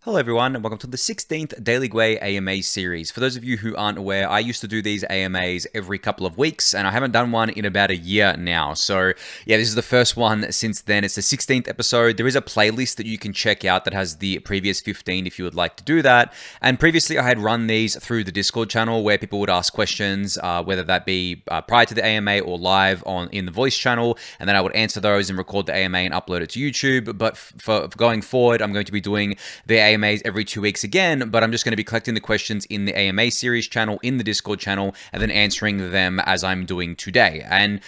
Hello everyone, and welcome to the 16th Daily Gwei AMA series. For those of you who aren't aware, I used to do these AMAs every couple of weeks, and I haven't done one in about a year now. So yeah, this is the first one since then. It's the 16th episode. There is a playlist that you can check out that has the previous 15 if you would like to do that. And previously I had run these through the Discord channel where people would ask questions, whether that be prior to the AMA or live in the voice channel, and then I would answer those and record the AMA and upload it to YouTube. But for going forward, I'm going to be doing the AMAs every 2 weeks again, but I'm just going to be collecting the questions in the AMA series channel, in the Discord channel, and then answering them as I'm doing today. And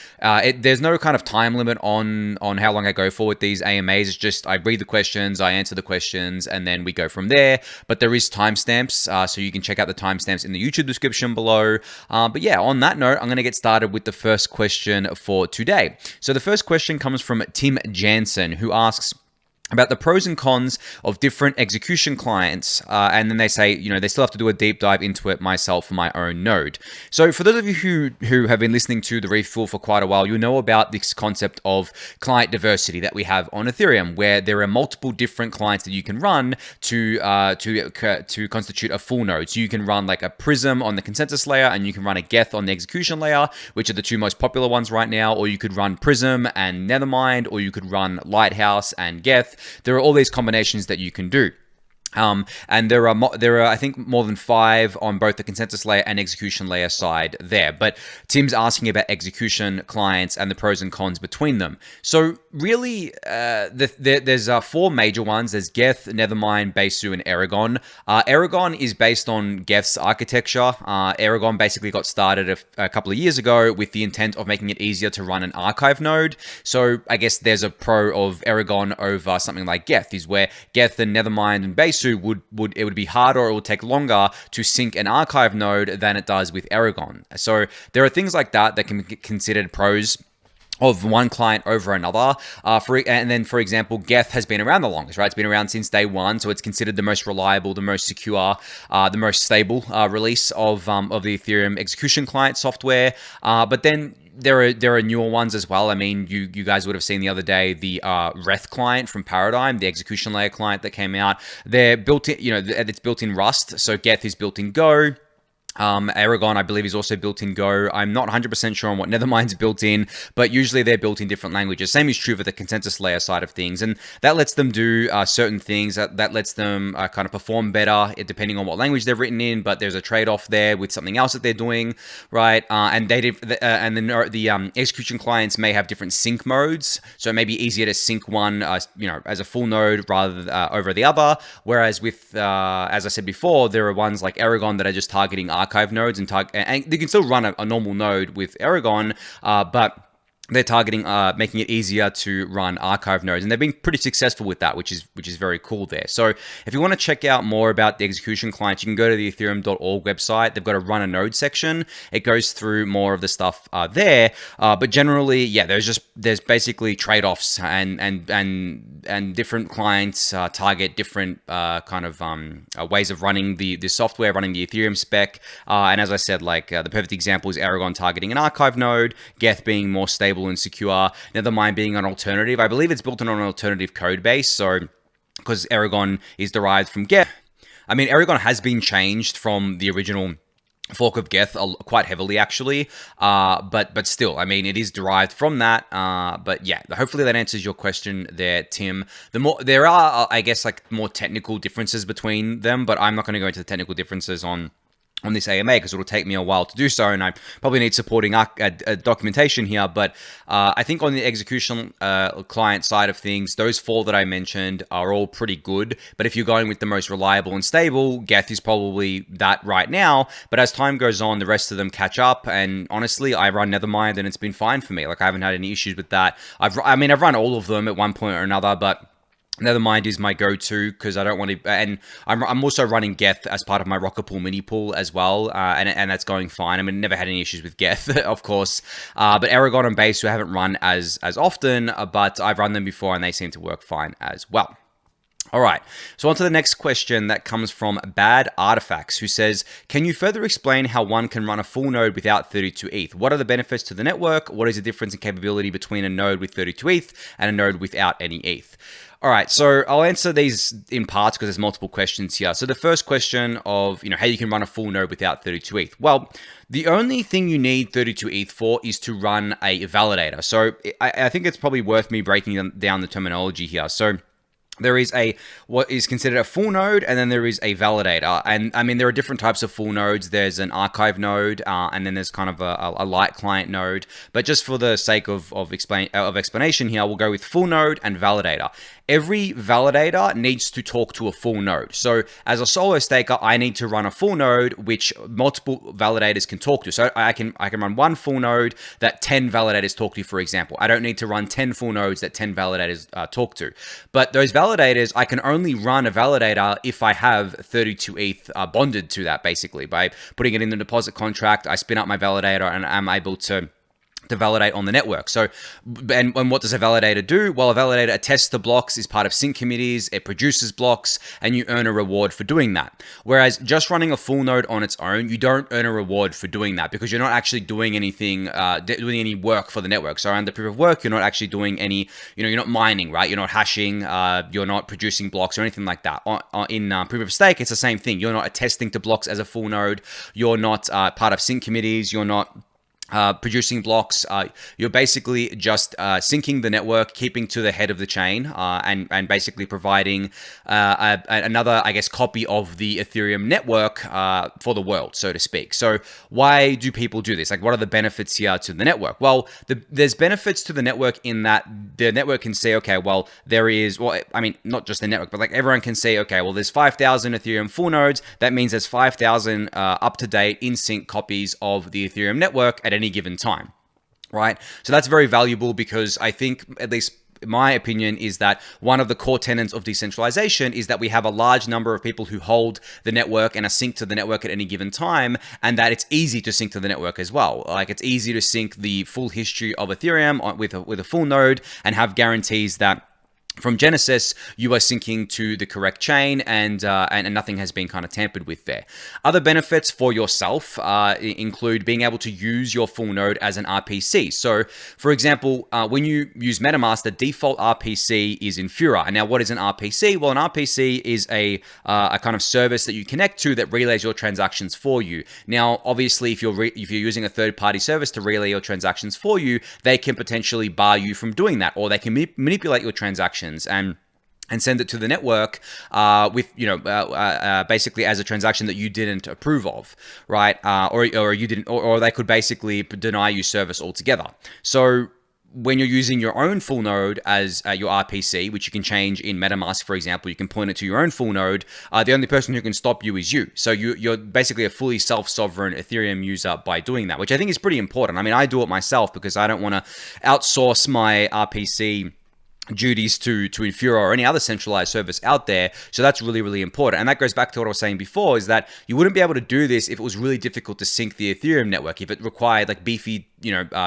there's no kind of time limit on how long I go for with these AMAs. It's just I read the questions, I answer the questions, and then we go from there. But there is timestamps, so you can check out the timestamps in the YouTube description below. But yeah, on that note, I'm going to get started with the first question for today. So the first question comes from Tim Jansen, who asks about the pros and cons of different execution clients, and then they say, they still have to do a deep dive into it myself for my own node. So for those of you who have been listening to the Refuel for quite a while, you know about this concept of client diversity that we have on Ethereum, where there are multiple different clients that you can run to constitute a full node. So you can run like a Prism on the consensus layer, and you can run a Geth on the execution layer, which are the two most popular ones right now, or you could run Prism and Nethermind, or you could run Lighthouse and Geth. There are all these combinations that you can do. And there are I think more than 5 on both the consensus layer and execution layer side there. But Tim's asking about execution clients and the pros and cons between them. So really, there's 4 major ones. There's Geth, Nethermind, Besu, and Aragon. Aragon is based on Geth's architecture. Aragon basically got started a couple of years ago with the intent of making it easier to run an archive node. So I guess there's a pro of Aragon over something like Geth, is where Geth and Nethermind and Besu would be harder, or it would take longer to sync an archive node than it does with Aragon. So there are things like that can be considered pros of one client over another. And then, for example, Geth has been around the longest, right? It's been around since day one, so it's considered the most reliable, the most secure, the most stable release of the Ethereum execution client software. But then there are newer ones as well. I mean, you guys would have seen the other day the Reth client from Paradigm, the execution layer client that came out. They're built in, it's built in Rust. So Geth is built in Go. Aragon, I believe, is also built in Go. I'm not 100% sure on what Nethermind's built in, but usually they're built in different languages. Same is true for the consensus layer side of things, and that lets them do certain things. That lets them kind of perform better depending on what language they're written in. But there's a trade-off there with something else that they're doing, right? And the execution clients may have different sync modes, so it may be easier to sync one, as a full node rather over the other. Whereas with, as I said before, there are ones like Aragon that are just targeting archive nodes, and you can still run a normal node with Aragon, but they're targeting making it easier to run archive nodes, and they've been pretty successful with that, which is very cool there. So if you want to check out more about the execution client, you can go to the ethereum.org website. They've got a run a node section. It goes through more of the stuff there, but generally, yeah, there's basically trade-offs, and different clients target different ways of running the software, running the Ethereum spec. And as I said, like the perfect example is Aragon targeting an archive node, Geth being more stable and secure, Nethermind being an alternative. I believe it's built on an alternative code base, so because Aragon is derived from Geth. I mean, Aragon has been changed from the original fork of Geth quite heavily, actually, but still, I mean, it is derived from that. But yeah, hopefully that answers your question there, Tim. There are, I guess, like more technical differences between them, but I'm not going to go into the technical differences on this AMA because it'll take me a while to do so, and I probably need supporting documentation here. But I think on the execution client side of things, those 4 that I mentioned are all pretty good. But if you're going with the most reliable and stable, Geth is probably that right now. But as time goes on, the rest of them catch up. And honestly, I run Nethermind, and it's been fine for me. Like, I haven't had any issues with that. I've run all of them at one point or another, but Nethermind is my go-to because I don't want to, and I'm also running Geth as part of my Rocket Pool mini pool as well, and that's going fine. I mean, never had any issues with Geth, of course, but Aragon and Besu I haven't run as often, but I've run them before and they seem to work fine as well. All right, so on to the next question that comes from Bad Artifacts, who says, can you further explain how one can run a full node without 32 ETH? What are the benefits to the network? What is the difference in capability between a node with 32 ETH and a node without any ETH? All right, so I'll answer these in parts because there's multiple questions here. So the first question of, how you can run a full node without 32 ETH. Well, the only thing you need 32 ETH for is to run a validator. So I think it's probably worth me breaking down the terminology here. So there is what is considered a full node, and then there is a validator. And I mean, there are different types of full nodes. There's an archive node, and then there's kind of a light client node. But just for the sake of explanation here, we'll go with full node and validator. Every validator needs to talk to a full node. So as a solo staker, I need to run a full node which multiple validators can talk to. So I can run one full node that 10 validators talk to, for example. I don't need to run 10 full nodes that 10 validators talk to. But those validators, I can only run a validator if I have 32 ETH bonded to that, basically. By putting it in the deposit contract, I spin up my validator and I'm able to validate on the network. So, and what does a validator do? Well, a validator attests the blocks, is part of sync committees, it produces blocks, and you earn a reward for doing that. Whereas just running a full node on its own, you don't earn a reward for doing that because you're not actually doing anything, doing any work for the network. So under proof of work, you're not actually doing any, you're not mining, right? You're not hashing, you're not producing blocks or anything like that. In proof of stake, it's the same thing. You're not attesting to blocks as a full node. You're not part of sync committees. You're not producing blocks. You're basically just syncing the network, keeping to the head of the chain, and basically providing another, I guess, copy of the Ethereum network for the world, so to speak. So why do people do this? Like, what are the benefits here to the network? Well, there's benefits to the network in that the network can say, okay, well, there is, well, I mean, not just the network, but like everyone can say, okay, well, there's 5,000 Ethereum full nodes. That means there's 5,000 up-to-date in-sync copies of the Ethereum network at any given time, right? So that's very valuable because I think, at least my opinion, is that one of the core tenets of decentralization is that we have a large number of people who hold the network and are synced to the network at any given time, and that it's easy to sync to the network as well. Like, it's easy to sync the full history of Ethereum with a full node and have guarantees that from Genesis, you are syncing to the correct chain, and nothing has been kind of tampered with there. Other benefits for yourself include being able to use your full node as an RPC. So, for example, when you use MetaMask, the default RPC is Infura. And now, what is an RPC? Well, an RPC is a kind of service that you connect to that relays your transactions for you. Now, obviously, if you're using a third-party service to relay your transactions for you, they can potentially bar you from doing that, or they can manipulate your transactions and send it to the network with, basically as a transaction that you didn't approve of, right? Or you didn't, or they could basically deny you service altogether. So when you're using your own full node as your RPC, which you can change in MetaMask, for example, you can point it to your own full node. The only person who can stop you is you. So you're basically a fully self-sovereign Ethereum user by doing that, which I think is pretty important. I mean, I do it myself because I don't want to outsource my RPC duties to Infura or any other centralized service out there. So that's really, really important. And that goes back to what I was saying before, is that you wouldn't be able to do this if it was really difficult to sync the Ethereum network, if it required like beefy,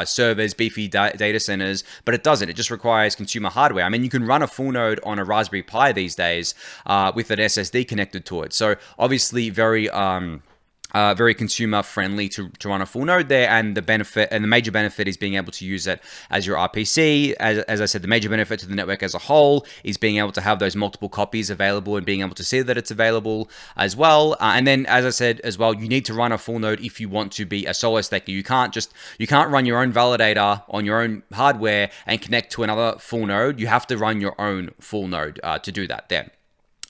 servers, beefy data centers, but it doesn't. It just requires consumer hardware. I mean, you can run a full node on a Raspberry Pi these days with an SSD connected to it. So obviously very consumer friendly to run a full node there, and the major benefit is being able to use it as your RPC. As I said, the major benefit to the network as a whole is being able to have those multiple copies available and being able to see that it's available as well. And then, as I said as well, you need to run a full node if you want to be a solo staker. You can't run your own validator on your own hardware and connect to another full node. You have to run your own full node to do that there.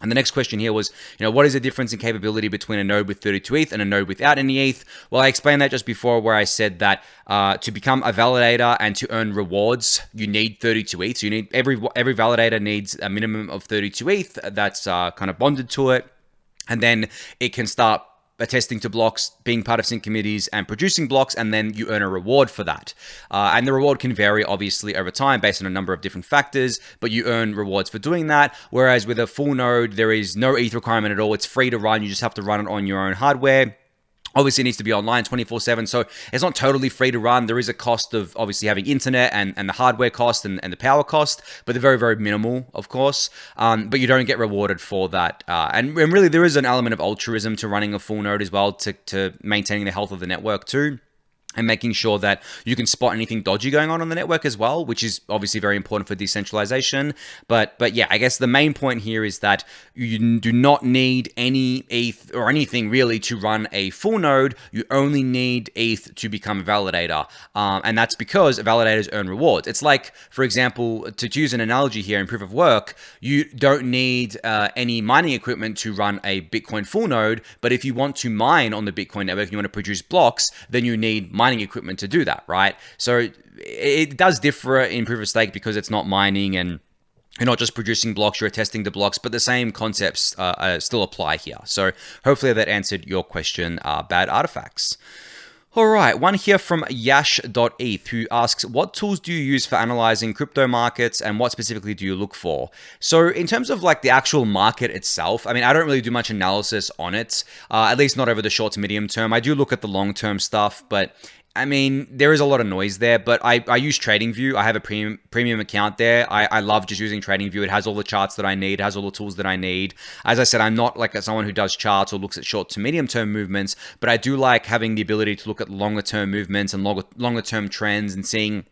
And the next question here was, what is the difference in capability between a node with 32 ETH and a node without any ETH? Well, I explained that just before, where I said that to become a validator and to earn rewards, you need 32 ETH. So you need every validator needs a minimum of 32 ETH that's kind of bonded to it, and then it can start attesting to blocks, being part of sync committees, and producing blocks, and then you earn a reward for that. And the reward can vary, obviously, over time based on a number of different factors, but you earn rewards for doing that. Whereas with a full node, there is no ETH requirement at all. It's free to run. You just have to run it on your own hardware. Obviously, it needs to be online 24/7. So it's not totally free to run. There is a cost of obviously having internet and the hardware cost and the power cost, but they're very, very minimal, of course. But you don't get rewarded for that. And really, there is an element of altruism to running a full node as well, to maintaining the health of the network too, and making sure that you can spot anything dodgy going on the network as well, which is obviously very important for decentralization. But yeah, I guess the main point here is that you do not need any ETH or anything really to run a full node. You only need ETH to become a validator. And that's because validators earn rewards. It's like, for example, to use an analogy here in proof of work, you don't need any mining equipment to run a Bitcoin full node. But if you want to mine on the Bitcoin network and you want to produce blocks, then you need mining equipment to do that, right? So it does differ in proof of stake because it's not mining and you're not just producing blocks, you're testing the blocks, but the same concepts still apply here. So hopefully that answered your question, bad artifacts. All right, one here from Yash.eth who asks, what tools do you use for analyzing crypto markets and what specifically do you look for? So in terms of like the actual market itself, I mean, I don't really do much analysis on it, at least not over the short to medium term. I do look at the long-term stuff, but I mean, there is a lot of noise there, but I use TradingView. I have a premium account there. I love just using TradingView. It has all the charts that I need. It has all the tools that I need. As I said, I'm not like someone who does charts or looks at short to medium term movements, but I do like having the ability to look at longer term movements and longer term trends and seeing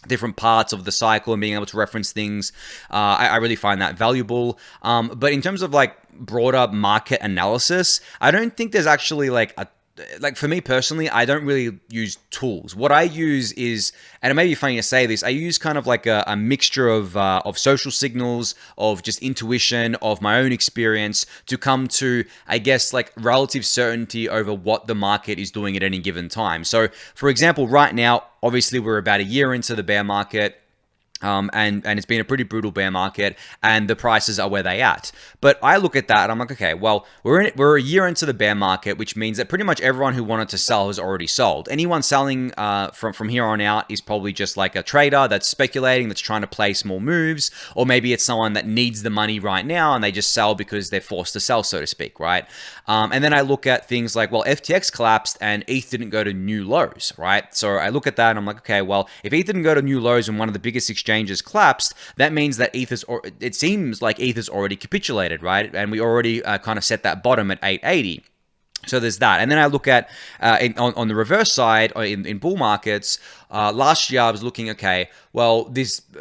different parts of the cycle and being able to reference things. I really find that valuable. But in terms of like broader market analysis, I don't think there's actually like for me personally, I don't really use tools. What I use is, and it may be funny to say this, I use kind of like a mixture of social signals, of just intuition, of my own experience to come to, I guess, like relative certainty over what the market is doing at any given time. So for example, right now, obviously we're about a year into the bear market. And it's been a pretty brutal bear market, and the prices are where they at. But I look at that and I'm like, okay, well, we're a year into the bear market, which means that pretty much everyone who wanted to sell has already sold. Anyone selling from here on out is probably just like a trader that's speculating, that's trying to play small moves, or maybe it's someone that needs the money right now and they just sell because they're forced to sell, so to speak, right? And then I look at things like, well, FTX collapsed and ETH didn't go to new lows, right? So I look at that and I'm like, okay, well, if ETH didn't go to new lows and one of the biggest exchanges collapsed, that means that it seems like ETH has already capitulated, right? And we already kind of set that bottom at 880. So there's that. And then I look at, on the reverse side, in bull markets, last year I was looking, okay, well,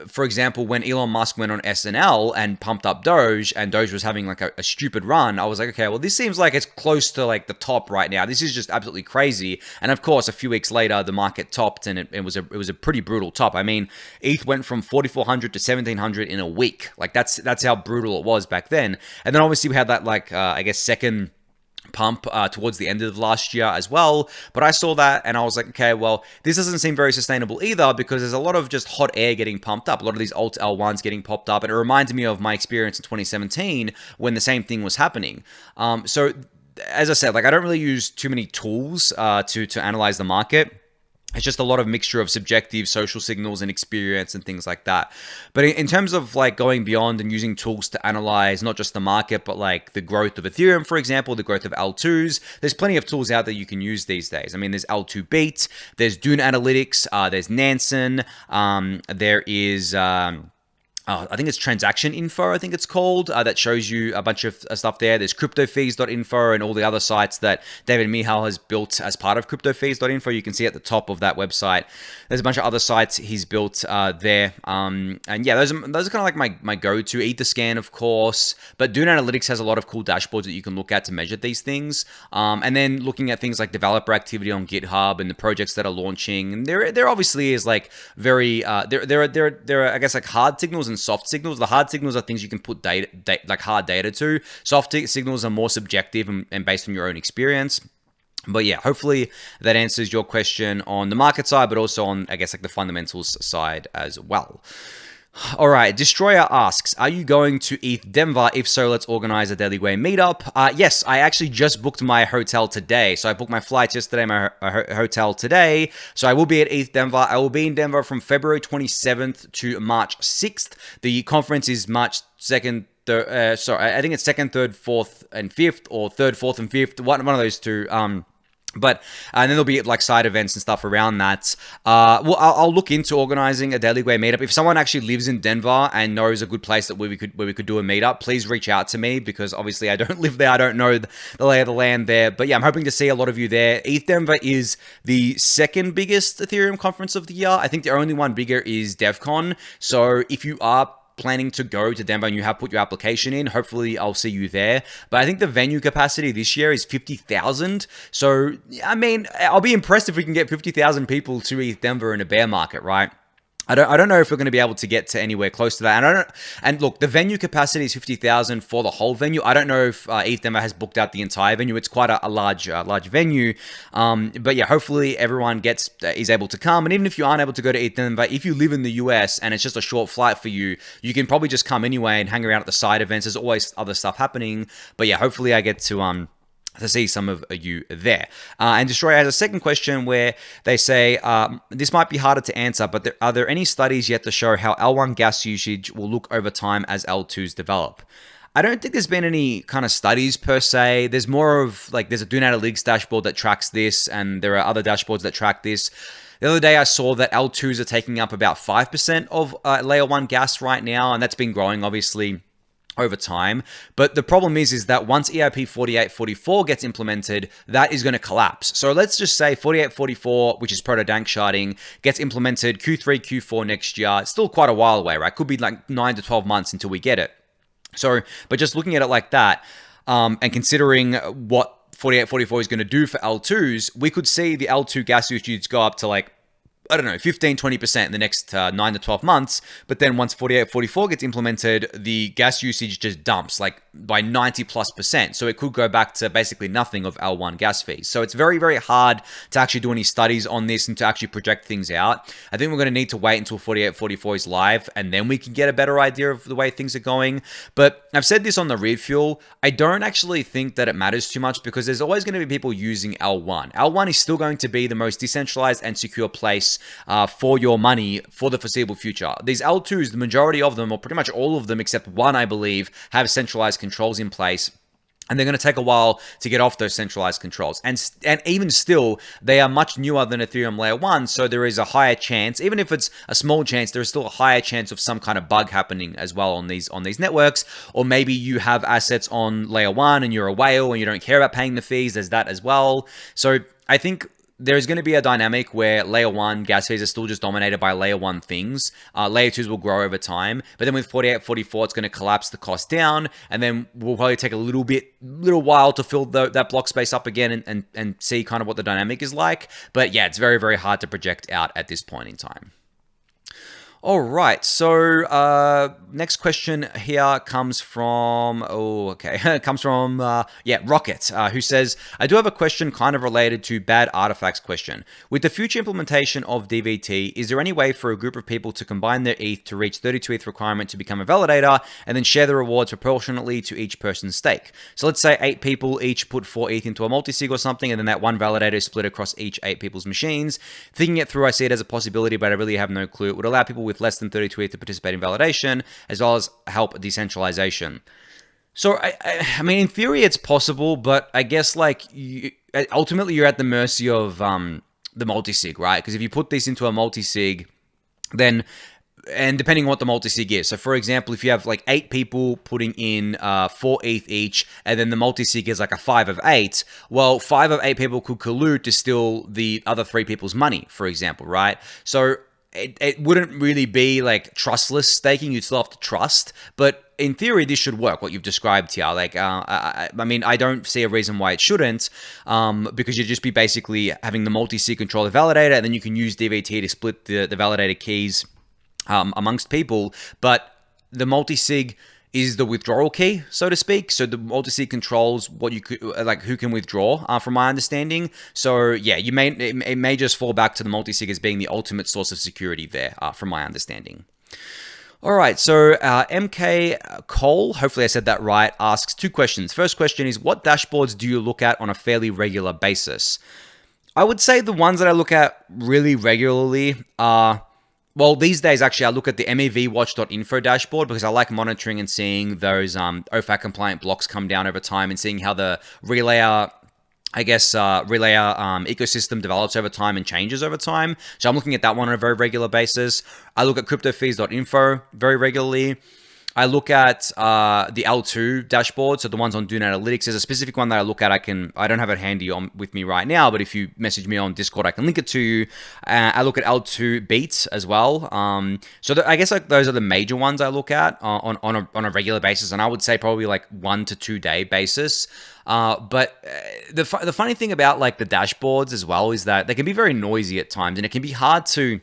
for example, when Elon Musk went on SNL and pumped up Doge, and Doge was having like a stupid run, I was like, okay, well, this seems like it's close to like the top right now. This is just absolutely crazy. And of course, a few weeks later, the market topped, and it was a pretty brutal top. I mean, ETH went from 4,400 to 1,700 in a week. Like that's how brutal it was back then. And then obviously we had that I guess second pump towards the end of last year as well. But I saw that and I was like, okay, well, this doesn't seem very sustainable either, because there's a lot of just hot air getting pumped up, a lot of these alt L1s getting popped up. And it reminded me of my experience in 2017 when the same thing was happening. So as I said, like, I don't really use too many tools to analyze the market. It's just a lot of mixture of subjective social signals and experience and things like that. But in terms of like going beyond and using tools to analyze not just the market, but like the growth of Ethereum, for example, the growth of L2s, there's plenty of tools out there you can use these days. I mean, there's L2 Beat, there's Dune Analytics, there's Nansen, there is... I think it's transaction info, I think it's called, that shows you a bunch of stuff there. There's cryptofees.info and all the other sites that David Mihal has built as part of cryptofees.info. You can see at the top of that website. There's a bunch of other sites he's built there. And yeah, those are kind of like my go-to. Etherscan, of course. But Dune Analytics has a lot of cool dashboards that you can look at to measure these things. And then looking at things like developer activity on GitHub and the projects that are launching. And there obviously is like very, there are, I guess, like hard signals and soft signals. The hard signals are things you can put like hard data to. Soft signals are more subjective and based on your own experience. But yeah, hopefully that answers your question on the market side, but also on, I guess, like the fundamentals side as well. All right, Destroyer asks, are you going to ETH Denver? If so, let's organize a Daily Gwei meetup. Yes, I actually just booked my hotel today. So I booked my flights yesterday, my hotel today. So I will be at ETH Denver. I will be in Denver from February 27th to March 6th. The conference is March 2nd. I think it's 2nd, 3rd, 4th, and 5th, or 3rd, 4th, and 5th. One of those two. But and then there'll be like side events and stuff around that. Well, I'll look into organizing a Daily Gwei meetup. If someone actually lives in Denver and knows a good place that where we could do a meetup, please reach out to me, because obviously I don't live there. I don't know the lay of the land there. But yeah, I'm hoping to see a lot of you there. ETH Denver is the second biggest Ethereum conference of the year. I think the only one bigger is DevCon. So if you are planning to go to Denver and you have put your application in, hopefully I'll see you there. But I think the venue capacity this year is 50,000. So, I mean, I'll be impressed if we can get 50,000 people to ETH Denver in a bear market, right? I don't know if we're going to be able to get to anywhere close to that. And look, the venue capacity is 50,000 for the whole venue. I don't know if ETH Denver has booked out the entire venue. It's quite a large venue. But yeah, hopefully everyone is able to come. And even if you aren't able to go to ETH Denver, if you live in the US and it's just a short flight for you, you can probably just come anyway and hang around at the side events. There's always other stuff happening. But yeah, hopefully I get to see some of you there. And Destroyer has a second question where they say, this might be harder to answer, but are there any studies yet to show how L1 gas usage will look over time as L2s develop? I don't think there's been any kind of studies per se. There's more of like, there's a Dune Analytics dashboard that tracks this, and there are other dashboards that track this. The other day I saw that L2s are taking up about 5% of layer 1 gas right now, and that's been growing obviously over time. But the problem is that once EIP 4844 gets implemented, that is going to collapse. So let's just say 4844, which is proto-dank sharding, gets implemented Q3, Q4 next year. It's still quite a while away, right? Could be like 9 to 12 months until we get it. So, but just looking at it like that, and considering what 4844 is going to do for L2s, we could see the L2 gas usage go up to like, I don't know, 15, 20% in the next 9 to 12 months. But then once 4844 gets implemented, the gas usage just dumps like by 90+%. So it could go back to basically nothing of L1 gas fees. So it's very, very hard to actually do any studies on this and to actually project things out. I think we're going to need to wait until 4844 is live, and then we can get a better idea of the way things are going. But I've said this on the Refuel, I don't actually think that it matters too much, because there's always going to be people using L1. L1 is still going to be the most decentralized and secure place for your money for the foreseeable future. These L2s, the majority of them, or pretty much all of them except one, I believe, have centralized controls in place. And they're going to take a while to get off those centralized controls. And even still, they are much newer than Ethereum Layer 1, so there is a higher chance, even if it's a small chance, there is still a higher chance of some kind of bug happening as well on these networks. Or maybe you have assets on Layer 1 and you're a whale and you don't care about paying the fees. There's that as well. So I think there's going to be a dynamic where layer 1 gas fees are still just dominated by layer 1 things. Layer 2s will grow over time. But then with 4844, it's going to collapse the cost down. And then we'll probably take a little while to fill that block space up again and see kind of what the dynamic is like. But yeah, it's very, very hard to project out at this point in time. All right, so next question here comes from, Rocket, who says, I do have a question kind of related to bad artifacts question. With the future implementation of DVT, is there any way for a group of people to combine their ETH to reach 32 ETH requirement to become a validator and then share the rewards proportionately to each person's stake? So let's say 8 people each put 4 ETH into a multi-sig or something, and then that one validator is split across each 8 people's machines. Thinking it through, I see it as a possibility, but I really have no clue. It would allow people with less than 32 ETH to participate in validation, as well as help decentralization. So, I mean, in theory, it's possible, but I guess, like, ultimately, you're at the mercy of the multi-sig, right? Because if you put this into a multi-sig, then, and depending on what the multi-sig is. So, for example, if you have, like, 8 people putting in 4 ETH each, and then the multi-sig is, like, a 5 of 8, well, 5 of 8 people could collude to steal the other 3 people's money, for example, right? So, it wouldn't really be like trustless staking. You'd still have to trust, but in theory, this should work, what you've described here. Like, I mean, I don't see a reason why it shouldn't, because you'd just be basically having the multi-sig control the validator, and then you can use DVT to split the validator keys amongst people. But the multi-sig is the withdrawal key, so to speak. So the multi-sig controls what you could, like, who can withdraw, from my understanding. So yeah, it may just fall back to the multi-sig as being the ultimate source of security there, from my understanding. All right, so MK Cole, hopefully I said that right, asks 2 questions. First question is, what dashboards do you look at on a fairly regular basis? I would say the ones that I look at really regularly are, well, these days, actually, I look at the mevwatch.info dashboard because I like monitoring and seeing those OFAC compliant blocks come down over time and seeing how the relayer I guess, relayer ecosystem develops over time and changes over time. So I'm looking at that one on a very regular basis. I look at cryptofees.info very regularly. I look at the L2 dashboard, so the ones on Dune Analytics. There's a specific one that I look at. I don't have it handy on with me right now, but if you message me on Discord, I can link it to you. I look at L2 beats as well. I guess like those are the major ones I look at on a regular basis, and I would say probably like 1 to 2 day basis. But the funny thing about like the dashboards as well is that they can be very noisy at times, and it can be hard to,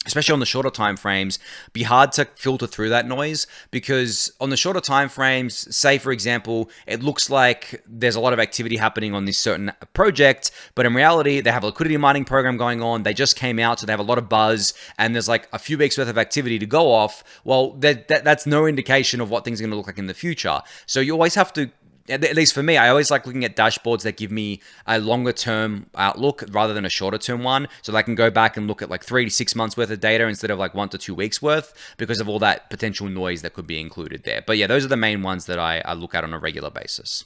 especially on the shorter time frames, be hard to filter through that noise, because on the shorter time frames, say for example, it looks like there's a lot of activity happening on this certain project, but in reality, they have a liquidity mining program going on. They just came out, so they have a lot of buzz, and there's like a few weeks worth of activity to go off. Well, that's no indication of what things are going to look like in the future. So you always have to, at least for me, I always like looking at dashboards that give me a longer term outlook rather than a shorter term one. So I can go back and look at like 3 to 6 months worth of data instead of like 1 to 2 weeks worth, because of all that potential noise that could be included there. But yeah, those are the main ones that I look at on a regular basis.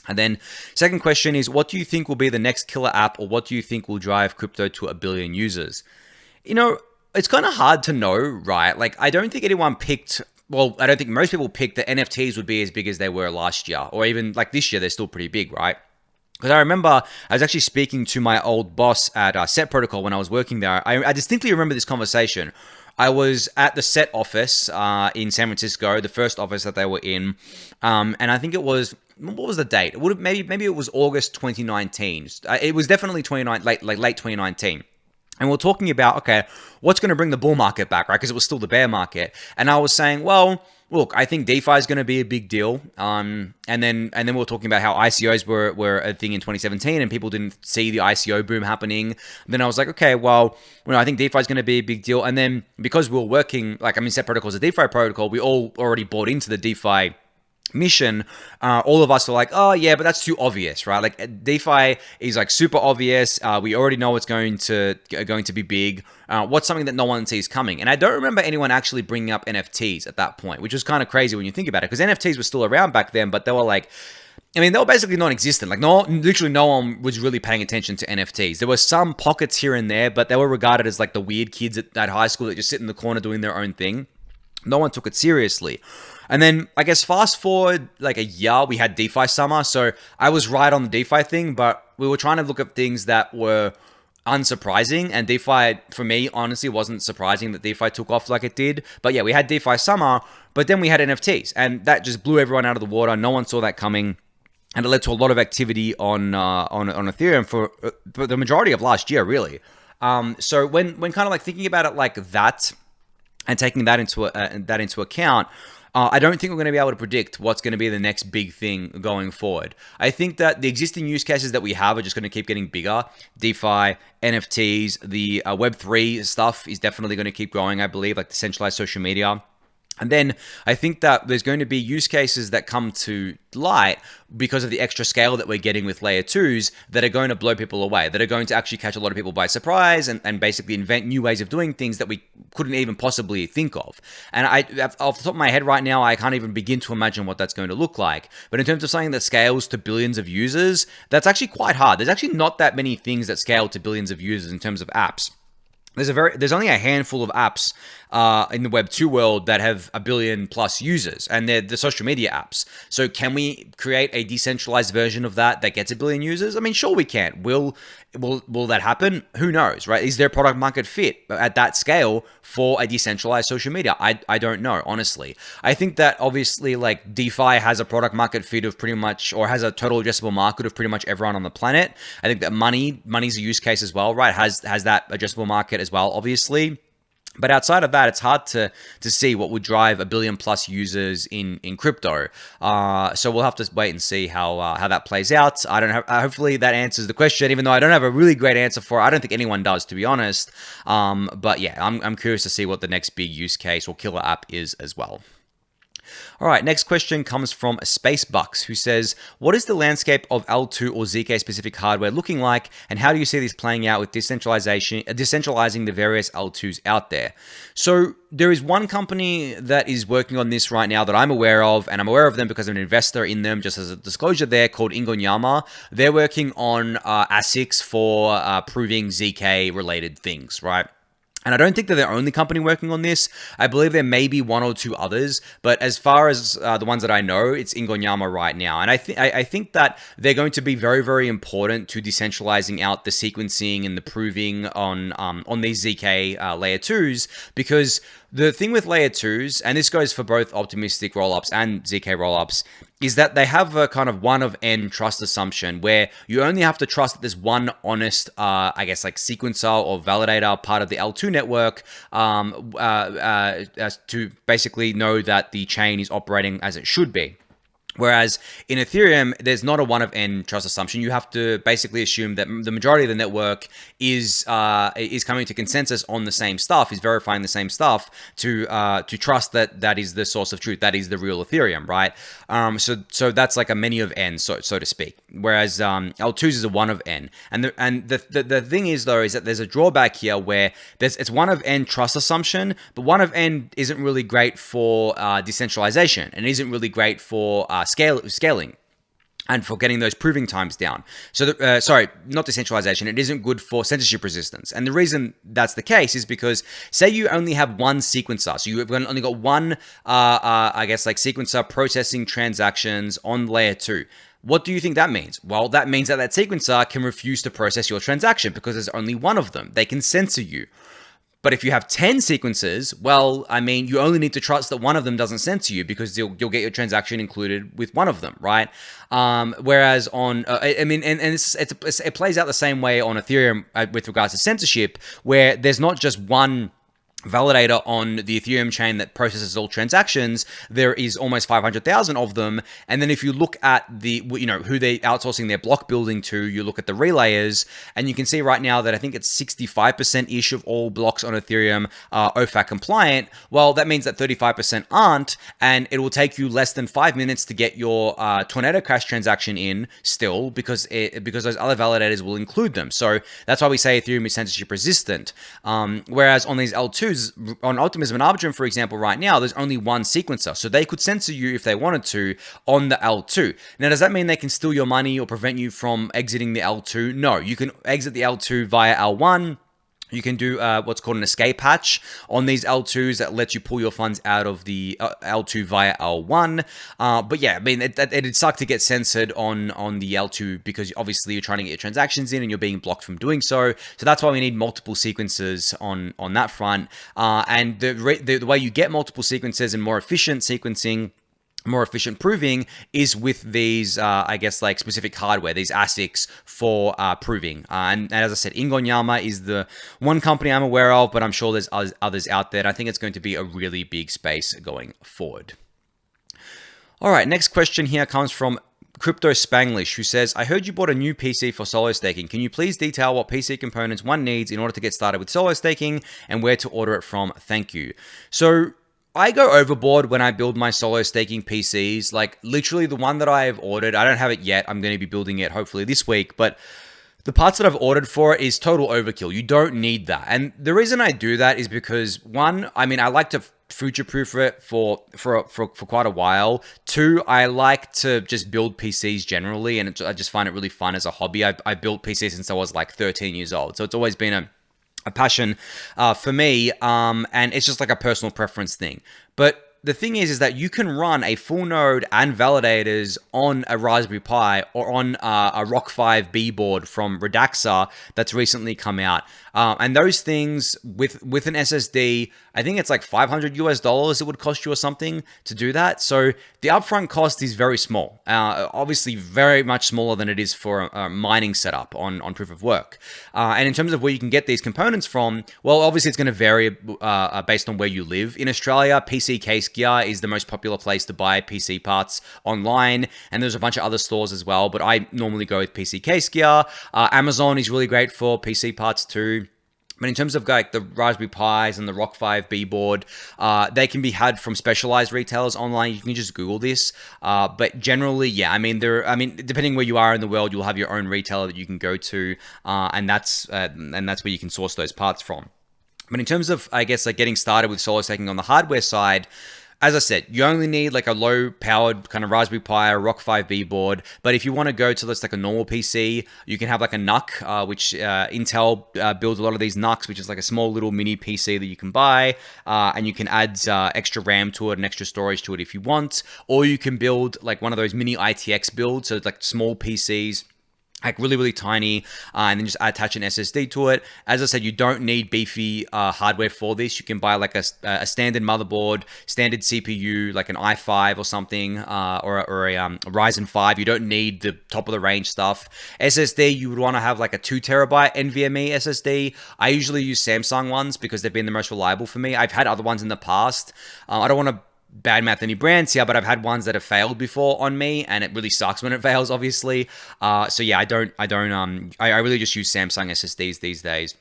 And then second question is, what do you think will be the next killer app, or what do you think will drive crypto to 1 billion users? You know, it's kind of hard to know, right? Like, I don't think anyone picked, well, I don't think most people picked that NFTs would be as big as they were last year, or even like this year, they're still pretty big, right? Because I remember I was actually speaking to my old boss at Set Protocol when I was working there. I distinctly remember this conversation. I was at the Set office in San Francisco, the first office that they were in, and I think it was, what was the date? It would have maybe it was August 2019. It was definitely late 2019. And we're talking about, okay, what's going to bring the bull market back, right? Because it was still the bear market. And I was saying, well, look, I think DeFi is going to be a big deal. And then we were talking about how ICOs were a thing in 2017, and people didn't see the ICO boom happening. Then I was like, okay, well, I think DeFi is going to be a big deal. And then because we were working, Set Protocol is a DeFi protocol, we all already bought into the DeFi mission. All of us were like, oh yeah, but that's too obvious, right? Like DeFi is like super obvious. We already know it's going to be big. What's something that no one sees coming? And I don't remember anyone actually bringing up NFTs at that point, which was kind of crazy when you think about it, because NFTs were still around back then, but they were like, I mean, they were basically non-existent. Like, literally no one was really paying attention to NFTs. There were some pockets here and there, but they were regarded as like the weird kids at high school that just sit in the corner doing their own thing. No one took it seriously. And then I guess fast forward like a year, we had DeFi summer. So I was right on the DeFi thing, but we were trying to look at things that were unsurprising. And DeFi, for me, honestly, wasn't surprising that DeFi took off like it did. But yeah, we had DeFi summer, but then we had NFTs, and that just blew everyone out of the water. No one saw that coming. And it led to a lot of activity on Ethereum for the majority of last year, really. So when kind of like thinking about it like that, and taking that into account, I don't think we're going to be able to predict what's going to be the next big thing going forward. I think that the existing use cases that we have are just going to keep getting bigger. DeFi, NFTs, the Web3 stuff is definitely going to keep growing, I believe, like decentralized social media. And then I think that there's going to be use cases that come to light because of the extra scale that we're getting with layer 2s that are going to blow people away, that are going to actually catch a lot of people by surprise and basically invent new ways of doing things that we couldn't even possibly think of. And off the top of my head right now, I can't even begin to imagine what that's going to look like. But in terms of something that scales to billions of users, that's actually quite hard. There's actually not that many things that scale to billions of users in terms of apps. There's only a handful of apps in the Web 2 world that have 1 billion plus users, and they're the social media apps. So can we create a decentralized version of that gets 1 billion users? I mean, sure we can. Will that happen? Who knows, right? Is there product market fit at that scale for a decentralized social media? I don't know, honestly. I think that obviously like DeFi has a product market fit of pretty much, or has a total addressable market of pretty much everyone on the planet. I think that money's a use case as well, right? Has that addressable market as well, obviously. But outside of that, it's hard to see what would drive 1 billion plus users in crypto. So we'll have to wait and see how that plays out. I don't have. Hopefully that answers the question, even though I don't have a really great answer for it. I don't think anyone does, to be honest. But yeah, I'm curious to see what the next big use case or killer app is as well. All right, next question comes from Spacebucks, who says, what is the landscape of L2 or ZK specific hardware looking like, and how do you see this playing out with decentralizing the various L2s out there? So there is one company that is working on this right now that I'm aware of, and I'm aware of them because I'm an investor in them, just as a disclosure there, called Ingonyama. They're working on ASICs for proving ZK related things, right? And I don't think they're the only company working on this. I believe there may be one or two others, but as far as the ones that I know, it's Ingonyama right now. And I think that they're going to be very, very important to decentralizing out the sequencing and the proving on these ZK layer 2s, because the thing with layer 2s, and this goes for both optimistic rollups and ZK rollups, is that they have a kind of one of n trust assumption where you only have to trust that there's one honest, I guess, like sequencer or validator part of the L2 network to basically know that the chain is operating as it should be. Whereas in Ethereum, there's not a one of n trust assumption. You have to basically assume that the majority of the network is coming to consensus on the same stuff, is verifying the same stuff to trust that that is the source of truth, that is the real Ethereum, right? So that's like a many of n, so to speak. Whereas L2s is a one of n, and the thing is though is that there's a drawback here where it's one of n trust assumption, but one of n isn't really great for decentralization, and isn't really great for scaling and for getting those proving times down. So, sorry, not decentralization. It isn't good for censorship resistance. And the reason that's the case is because, say you only have one sequencer. So you've only got one, I guess, like sequencer processing transactions on layer 2. What do you think that means? Well, that means that sequencer can refuse to process your transaction because there's only one of them. They can censor you. But if you have 10 sequences, well, I mean, you only need to trust that one of them doesn't censor you because you'll get your transaction included with one of them, right? Whereas on, I mean, and it plays out the same way on Ethereum with regards to censorship, where there's not just one validator on the Ethereum chain that processes all transactions. There is almost 500,000 of them. And then if you look at the, who they're outsourcing their block building to, you look at the relayers, and you can see right now that I think it's 65%-ish of all blocks on Ethereum are OFAC compliant. Well, that means that 35% aren't, and it will take you less than 5 minutes to get your Tornado Cash transaction in still, because those other validators will include them. So that's why we say Ethereum is censorship resistant. Whereas on these L2s, on Optimism and Arbitrum, for example, right now, there's only one sequencer. So they could censor you if they wanted to on the L2. Now, does that mean they can steal your money or prevent you from exiting the L2? No, you can exit the L2 via L1. You can do what's called an escape hatch on these L2s that lets you pull your funds out of the L2 via L1. But yeah, I mean, it'd suck to get censored on the L2 because obviously you're trying to get your transactions in and you're being blocked from doing so. So that's why we need multiple sequences on that front. And the way you get multiple sequences and more efficient sequencing, more efficient proving is with these, I guess, like specific hardware, these ASICs for proving. And as I said, Ingonyama is the one company I'm aware of, but I'm sure there's others out there. And I think it's going to be a really big space going forward. All right, next question here comes from Crypto Spanglish, who says, I heard you bought a new PC for solo staking. Can you please detail what PC components one needs in order to get started with solo staking and where to order it from? Thank you. So I go overboard when I build my solo staking PCs. Like literally the one that I have ordered, I don't have it yet. I'm going to be building it hopefully this week, but the parts that I've ordered for it is total overkill. You don't need that. And the reason I do that is because one, I mean, I like to future-proof it for quite a while. Two, I like to just build PCs generally, and I just find it really fun as a hobby. I built PCs since I was like 13 years old. So it's always been a passion for me, and it's just like a personal preference thing. But the thing is that you can run a full node and validators on a Raspberry Pi or on a Rock 5B board from Redaxa that's recently come out. And those things with an SSD, I think it's like $500 it would cost you or something to do that. So the upfront cost is very small, obviously very much smaller than it is for a mining setup on proof of work. And in terms of where you can get these components from, well, obviously it's going to vary based on where you live. In Australia, PC Case Gear is the most popular place to buy PC parts online, and there's a bunch of other stores as well, but I normally go with PC Case Gear. Amazon is really great for PC parts too. But in terms of like the Raspberry Pis and the Rock 5B board, they can be had from specialized retailers online. You can just Google this. But generally, yeah, depending where you are in the world, you'll have your own retailer that you can go to, and that's where you can source those parts from. But in terms of, I guess, like getting started with solo staking on the hardware side, as I said, you only need like a low-powered kind of Raspberry Pi or Rock 5B board. But if you want to go to just like a normal PC, you can have like a NUC, which Intel builds a lot of these NUCs, which is like a small little mini PC that you can buy, and you can add extra RAM to it and extra storage to it if you want. Or you can build like one of those mini ITX builds, so it's like small PCs, like really, really tiny, and then just attach an SSD to it. As I said, you don't need beefy hardware for this. You can buy like a standard motherboard, standard CPU, like an i5 or something, or a Ryzen 5. You don't need the top of the range stuff. SSD, you would want to have like a 2 terabyte NVMe SSD. I usually use Samsung ones because they've been the most reliable for me. I've had other ones in the past. I don't want to badmouth any brands here, but I've had ones that have failed before on me, and it really sucks when it fails, obviously. So yeah, I really just use Samsung SSDs these days.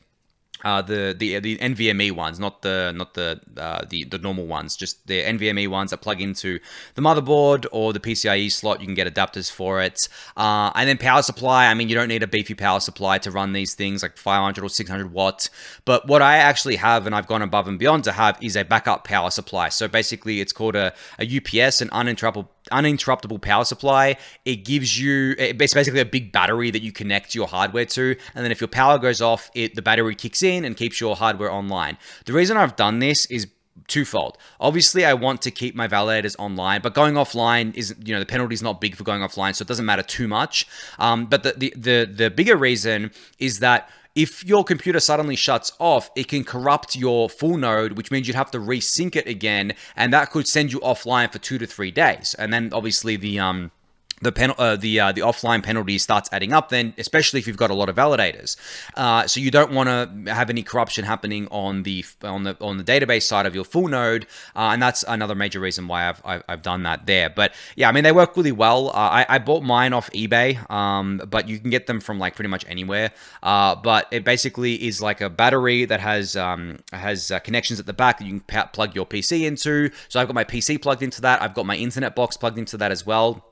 The NVMe ones, not the normal ones, just the NVMe ones that plug into the motherboard or the PCIe slot. You can get adapters for it. And then power supply. I mean, you don't need a beefy power supply to run these things, like 500 or 600 watts. But what I actually have, and I've gone above and beyond to have, is a backup power supply. So basically, it's called a UPS, an uninterruptible power supply. It's basically a big battery that you connect your hardware to, and then if your power goes off, the battery kicks in and keeps your hardware online. The reason I've done this is twofold. Obviously, I want to keep my validators online, but going offline is, the penalty is not big for going offline, so it doesn't matter too much. But the bigger reason is that if your computer suddenly shuts off, it can corrupt your full node, which means you'd have to resync it again, and that could send you offline for 2 to 3 days. And then obviously the offline penalty starts adding up then, especially if you've got a lot of validators. So you don't want to have any corruption happening on the database side of your full node, and that's another major reason why I've done that there. But yeah, I mean, they work really well. I bought mine off eBay, but you can get them from like pretty much anywhere. But it basically is like a battery that has connections at the back that you can plug your PC into. So I've got my PC plugged into that. I've got my internet box plugged into that as well.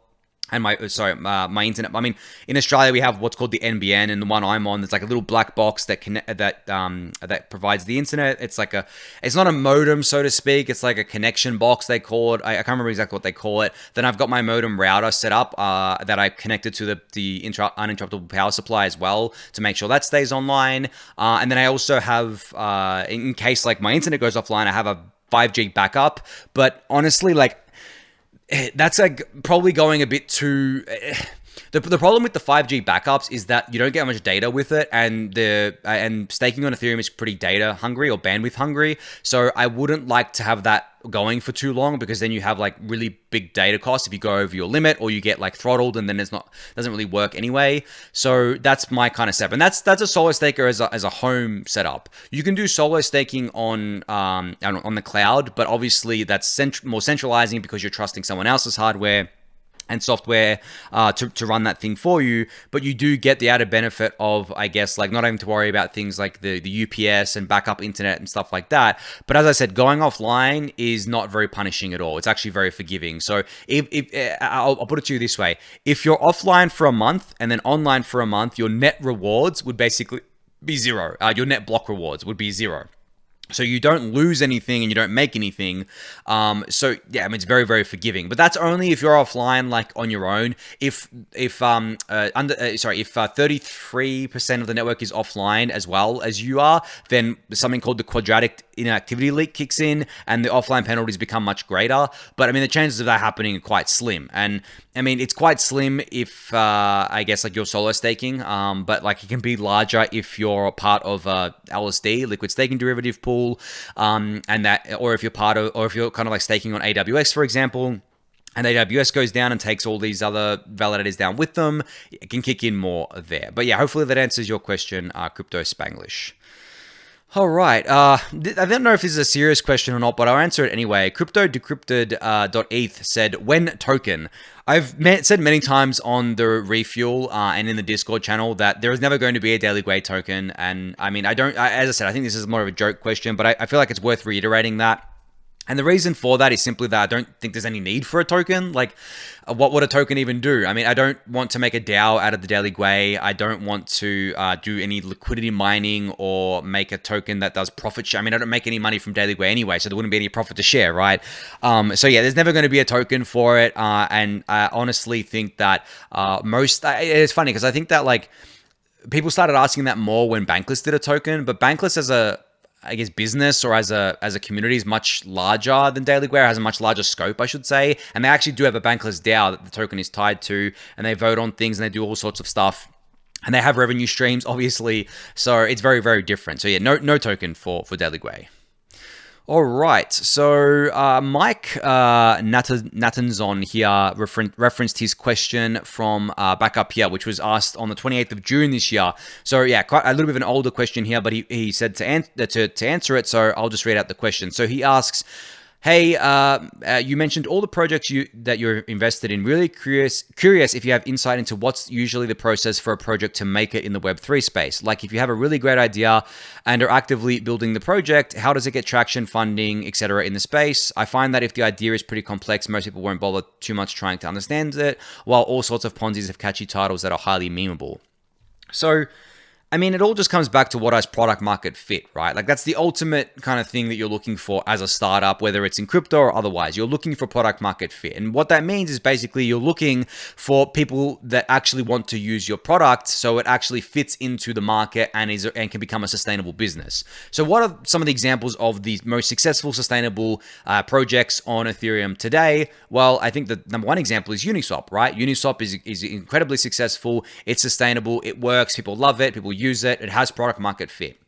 And my internet. I mean, in Australia we have what's called the NBN, and the one I'm on, there's like a little black box that provides the internet. It's not a modem, so to speak. It's like a connection box, they call it. I can't remember exactly what they call it. Then I've got my modem router set up that I connected to the uninterruptible power supply as well to make sure that stays online. And then I also have, in case like my internet goes offline, I have a 5G backup. But honestly, like, that's like probably going a bit too. The problem with the 5G backups is that you don't get much data with it, and staking on Ethereum is pretty data hungry or bandwidth hungry. So I wouldn't like to have that going for too long, because then you have like really big data costs if you go over your limit, or you get like throttled, and then doesn't really work anyway. So that's my kind of setup, and that's a solo staker as a home setup. You can do solo staking on the cloud, but obviously that's more centralizing because you're trusting someone else's hardware and software to run that thing for you. But you do get the added benefit of, I guess, like not having to worry about things like the UPS and backup internet and stuff like that. But as I said, going offline is not very punishing at all. It's actually very forgiving. So if I'll put it to you this way: if you're offline for a month and then online for a month, your net rewards would basically be zero. Your net block rewards would be zero. So you don't lose anything and you don't make anything. So yeah, I mean, it's very, very forgiving. But that's only if you're offline, like on your own. If 33% of the network is offline as well as you are, then something called the quadratic inactivity leak kicks in, and the offline penalties become much greater. But I mean, the chances of that happening are quite slim. And I mean, it's quite slim if I guess like you're solo staking, but like it can be larger if you're a part of LSD, liquid staking derivative pool. Or if you're kind of like staking on AWS, for example, and AWS goes down and takes all these other validators down with them, it can kick in more there. But yeah, hopefully that answers your question, Crypto Spanglish. All right. I don't know if this is a serious question or not, but I'll answer it anyway. Crypto.decrypted.eth said, when token? Said many times on the Refuel and in the Discord channel that there is never going to be a daily Gwei token. And I mean, as I said, I think this is more of a joke question, but I feel like it's worth reiterating that. And the reason for that is simply that I don't think there's any need for a token. Like, what would a token even do? I mean, I don't want to make a DAO out of the Daily Gwei. I don't want to do any liquidity mining or make a token that does profit share. I mean, I don't make any money from Daily Gwei anyway, so there wouldn't be any profit to share, right? So yeah, there's never going to be a token for it. And I honestly think that it's funny because I think that like people started asking that more when Bankless did a token, but Bankless as a business or as a community is much larger than Daily Gwei, has a much larger scope, I should say. And they actually do have a Bankless DAO that the token is tied to, and they vote on things and they do all sorts of stuff. And they have revenue streams, obviously. So it's very, very different. So yeah, no token for Daily Gwei. All right, so Mike Natanzon here referenced his question from back up here, which was asked on the 28th of June this year. So yeah, quite a little bit of an older question here, but he said to answer it, so I'll just read out the question. So he asks, hey, you mentioned all the projects that you're invested in. Really curious if you have insight into what's usually the process for a project to make it in the Web3 space. Like if you have a really great idea and are actively building the project, how does it get traction, funding, etc. in the space? I find that if the idea is pretty complex, most people won't bother too much trying to understand it, while all sorts of Ponzi's have catchy titles that are highly memeable. So I mean, it all just comes back to what has product market fit, right? Like that's the ultimate kind of thing that you're looking for as a startup, whether it's in crypto or otherwise. You're looking for product market fit. And what that means is basically you're looking for people that actually want to use your product so it actually fits into the market and can become a sustainable business. So what are some of the examples of the most successful sustainable projects on Ethereum today? Well, I think the number one example is Uniswap, right? Uniswap is incredibly successful. It's sustainable. It works. People love it. People use it. It has product market fit.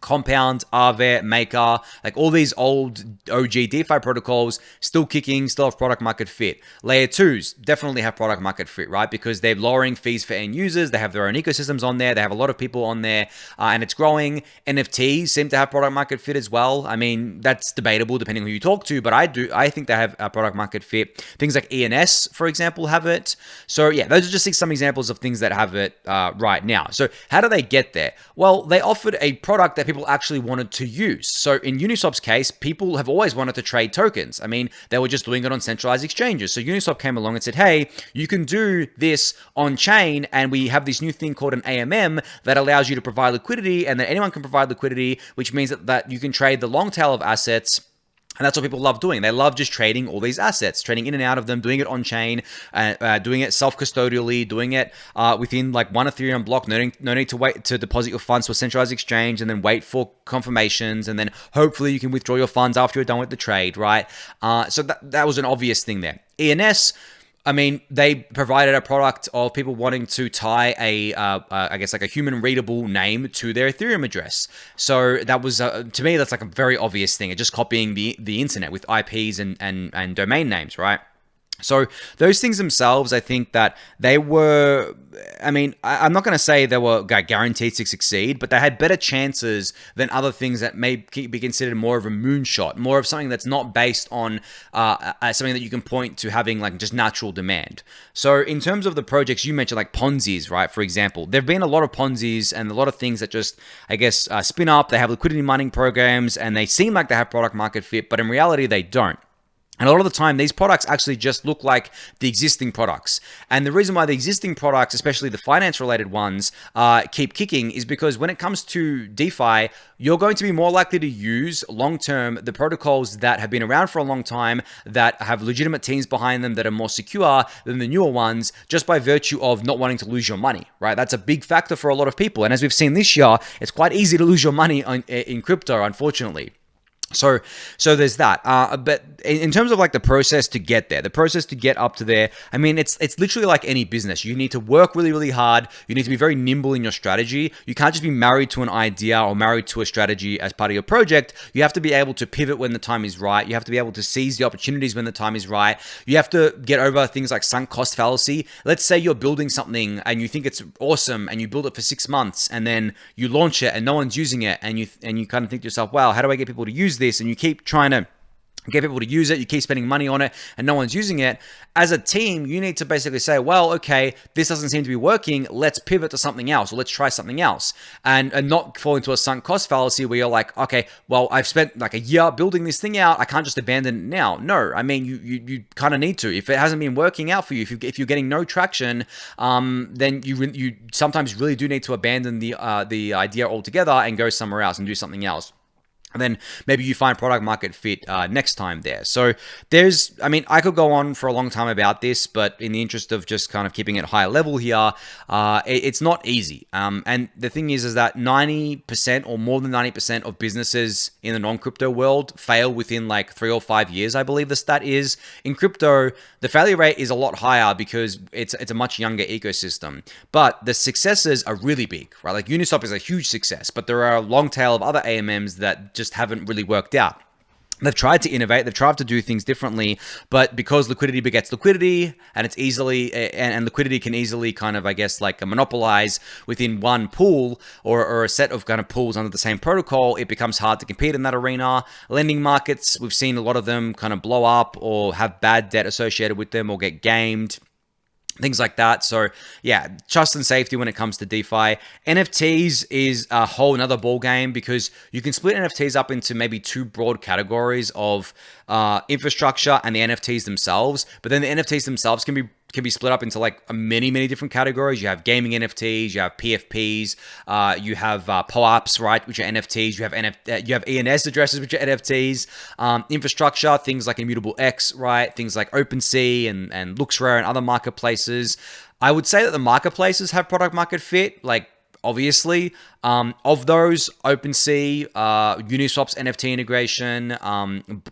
Compound, Aave, Maker, like all these old OG DeFi protocols still kicking, still have product market fit. Layer 2s definitely have product market fit, right? Because they're lowering fees for end users. They have their own ecosystems on there. They have a lot of people on there and it's growing. NFTs seem to have product market fit as well. I mean, that's debatable depending who you talk to, but I think they have a product market fit. Things like ENS, for example, have it. So yeah, those are just some examples of things that have it right now. So how do they get there? Well, they offered a product that people actually wanted to use. So in Uniswap's case, people have always wanted to trade tokens. I mean, they were just doing it on centralized exchanges. So Uniswap came along and said, hey, you can do this on chain, and we have this new thing called an AMM that allows you to provide liquidity, and that anyone can provide liquidity, which means that you can trade the long tail of assets. And that's what people love doing. They love just trading all these assets, trading in and out of them, doing it on chain, doing it self-custodially, doing it within like one Ethereum block. No need to wait to deposit your funds to a centralized exchange and then wait for confirmations. And then hopefully you can withdraw your funds after you're done with the trade, right? So that was an obvious thing there. ENS, I mean, they provided a product of people wanting to tie I guess like a human readable name to their Ethereum address. So that was, to me, that's like a very obvious thing. It's just copying the internet with IPs and domain names, right? So those things themselves, I think that they were, I mean, I'm not going to say they were guaranteed to succeed, but they had better chances than other things that may be considered more of a moonshot, more of something that's not based on something that you can point to having like just natural demand. So in terms of the projects you mentioned, like Ponzi's, right, for example, there have been a lot of Ponzi's and a lot of things that just, I guess, spin up. They have liquidity mining programs and they seem like they have product market fit, but in reality, they don't. And a lot of the time, these products actually just look like the existing products. And the reason why the existing products, especially the finance-related ones, keep kicking is because when it comes to DeFi, you're going to be more likely to use long-term the protocols that have been around for a long time, that have legitimate teams behind them, that are more secure than the newer ones, just by virtue of not wanting to lose your money, right? That's a big factor for a lot of people. And as we've seen this year, it's quite easy to lose your money in crypto, unfortunately. So, so there's that. But in terms of like the process to get there, the process to get up to there, I mean, it's literally like any business. You need to work really, really hard. You need to be very nimble in your strategy. You can't just be married to an idea or married to a strategy as part of your project. You have to be able to pivot when the time is right. You have to be able to seize the opportunities when the time is right. You have to get over things like sunk cost fallacy. Let's say you're building something and you think it's awesome and you build it for 6 months and then you launch it and no one's using it and you kind of think to yourself, wow, how do I get people to use this? And you keep trying to get people to use it, you keep spending money on it and no one's using it. As a team, you need to basically say, well, okay, this doesn't seem to be working, let's pivot to something else, or let's try something else, and not fall into a sunk cost fallacy where you're like, okay, well, I've spent like a year building this thing out, I can't just abandon it now. No, I mean, you kind of need to. If it hasn't been working out for you, if you're getting no traction, then you sometimes really do need to abandon the idea altogether and go somewhere else and do something else. And then maybe you find product market fit next time there. So I mean, I could go on for a long time about this, but in the interest of just kind of keeping it high level here, it's not easy. And the thing is that 90% or more than 90% of businesses in the non-crypto world fail within like 3 or 5 years, I believe the stat is. In crypto, the failure rate is a lot higher because it's a much younger ecosystem. But the successes are really big, right? Like Uniswap is a huge success, but there are a long tail of other AMMs that just haven't really worked out. They've tried to innovate, they've tried to do things differently, but because liquidity begets liquidity, and it's easily, and liquidity can easily kind of, I guess, like monopolize within one pool or a set of kind of pools under the same protocol, it becomes hard to compete in that arena. Lending markets, we've seen a lot of them kind of blow up or have bad debt associated with them or get gamed. Things like that. So yeah, trust and safety when it comes to DeFi. NFTs is a whole nother ball game because you can split NFTs up into maybe two broad categories of infrastructure and the NFTs themselves. But then the NFTs themselves can be split up into like many different categories. You have gaming NFTs, you have PFPs, you have POAPs, right, which are NFTs. You have ENS addresses, which are NFTs. Infrastructure, things like Immutable X, right, things like OpenSea and LooksRare and other marketplaces. I would say that the marketplaces have product market fit, like obviously. Of those, OpenSea, Uniswap's NFT integration,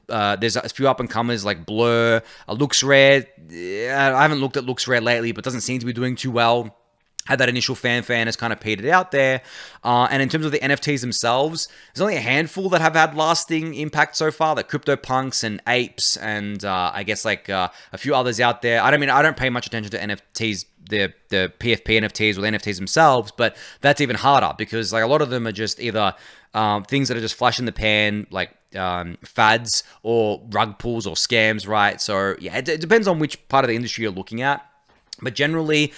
there's a few up-and-comers like Blur, LooksRare. I haven't looked at LooksRare lately, but doesn't seem to be doing too well. Had that initial fanfare and has kind of petered out there. And in terms of the NFTs themselves, there's only a handful that have had lasting impact so far. The CryptoPunks and Apes and I guess like a few others out there. I don't pay much attention to NFTs, the PFP NFTs or the NFTs themselves, but that's even harder because like a lot of them are just either things that are just flash in the pan, like fads or rug pulls or scams, right? So yeah, it depends on which part of the industry you're looking at. But generally,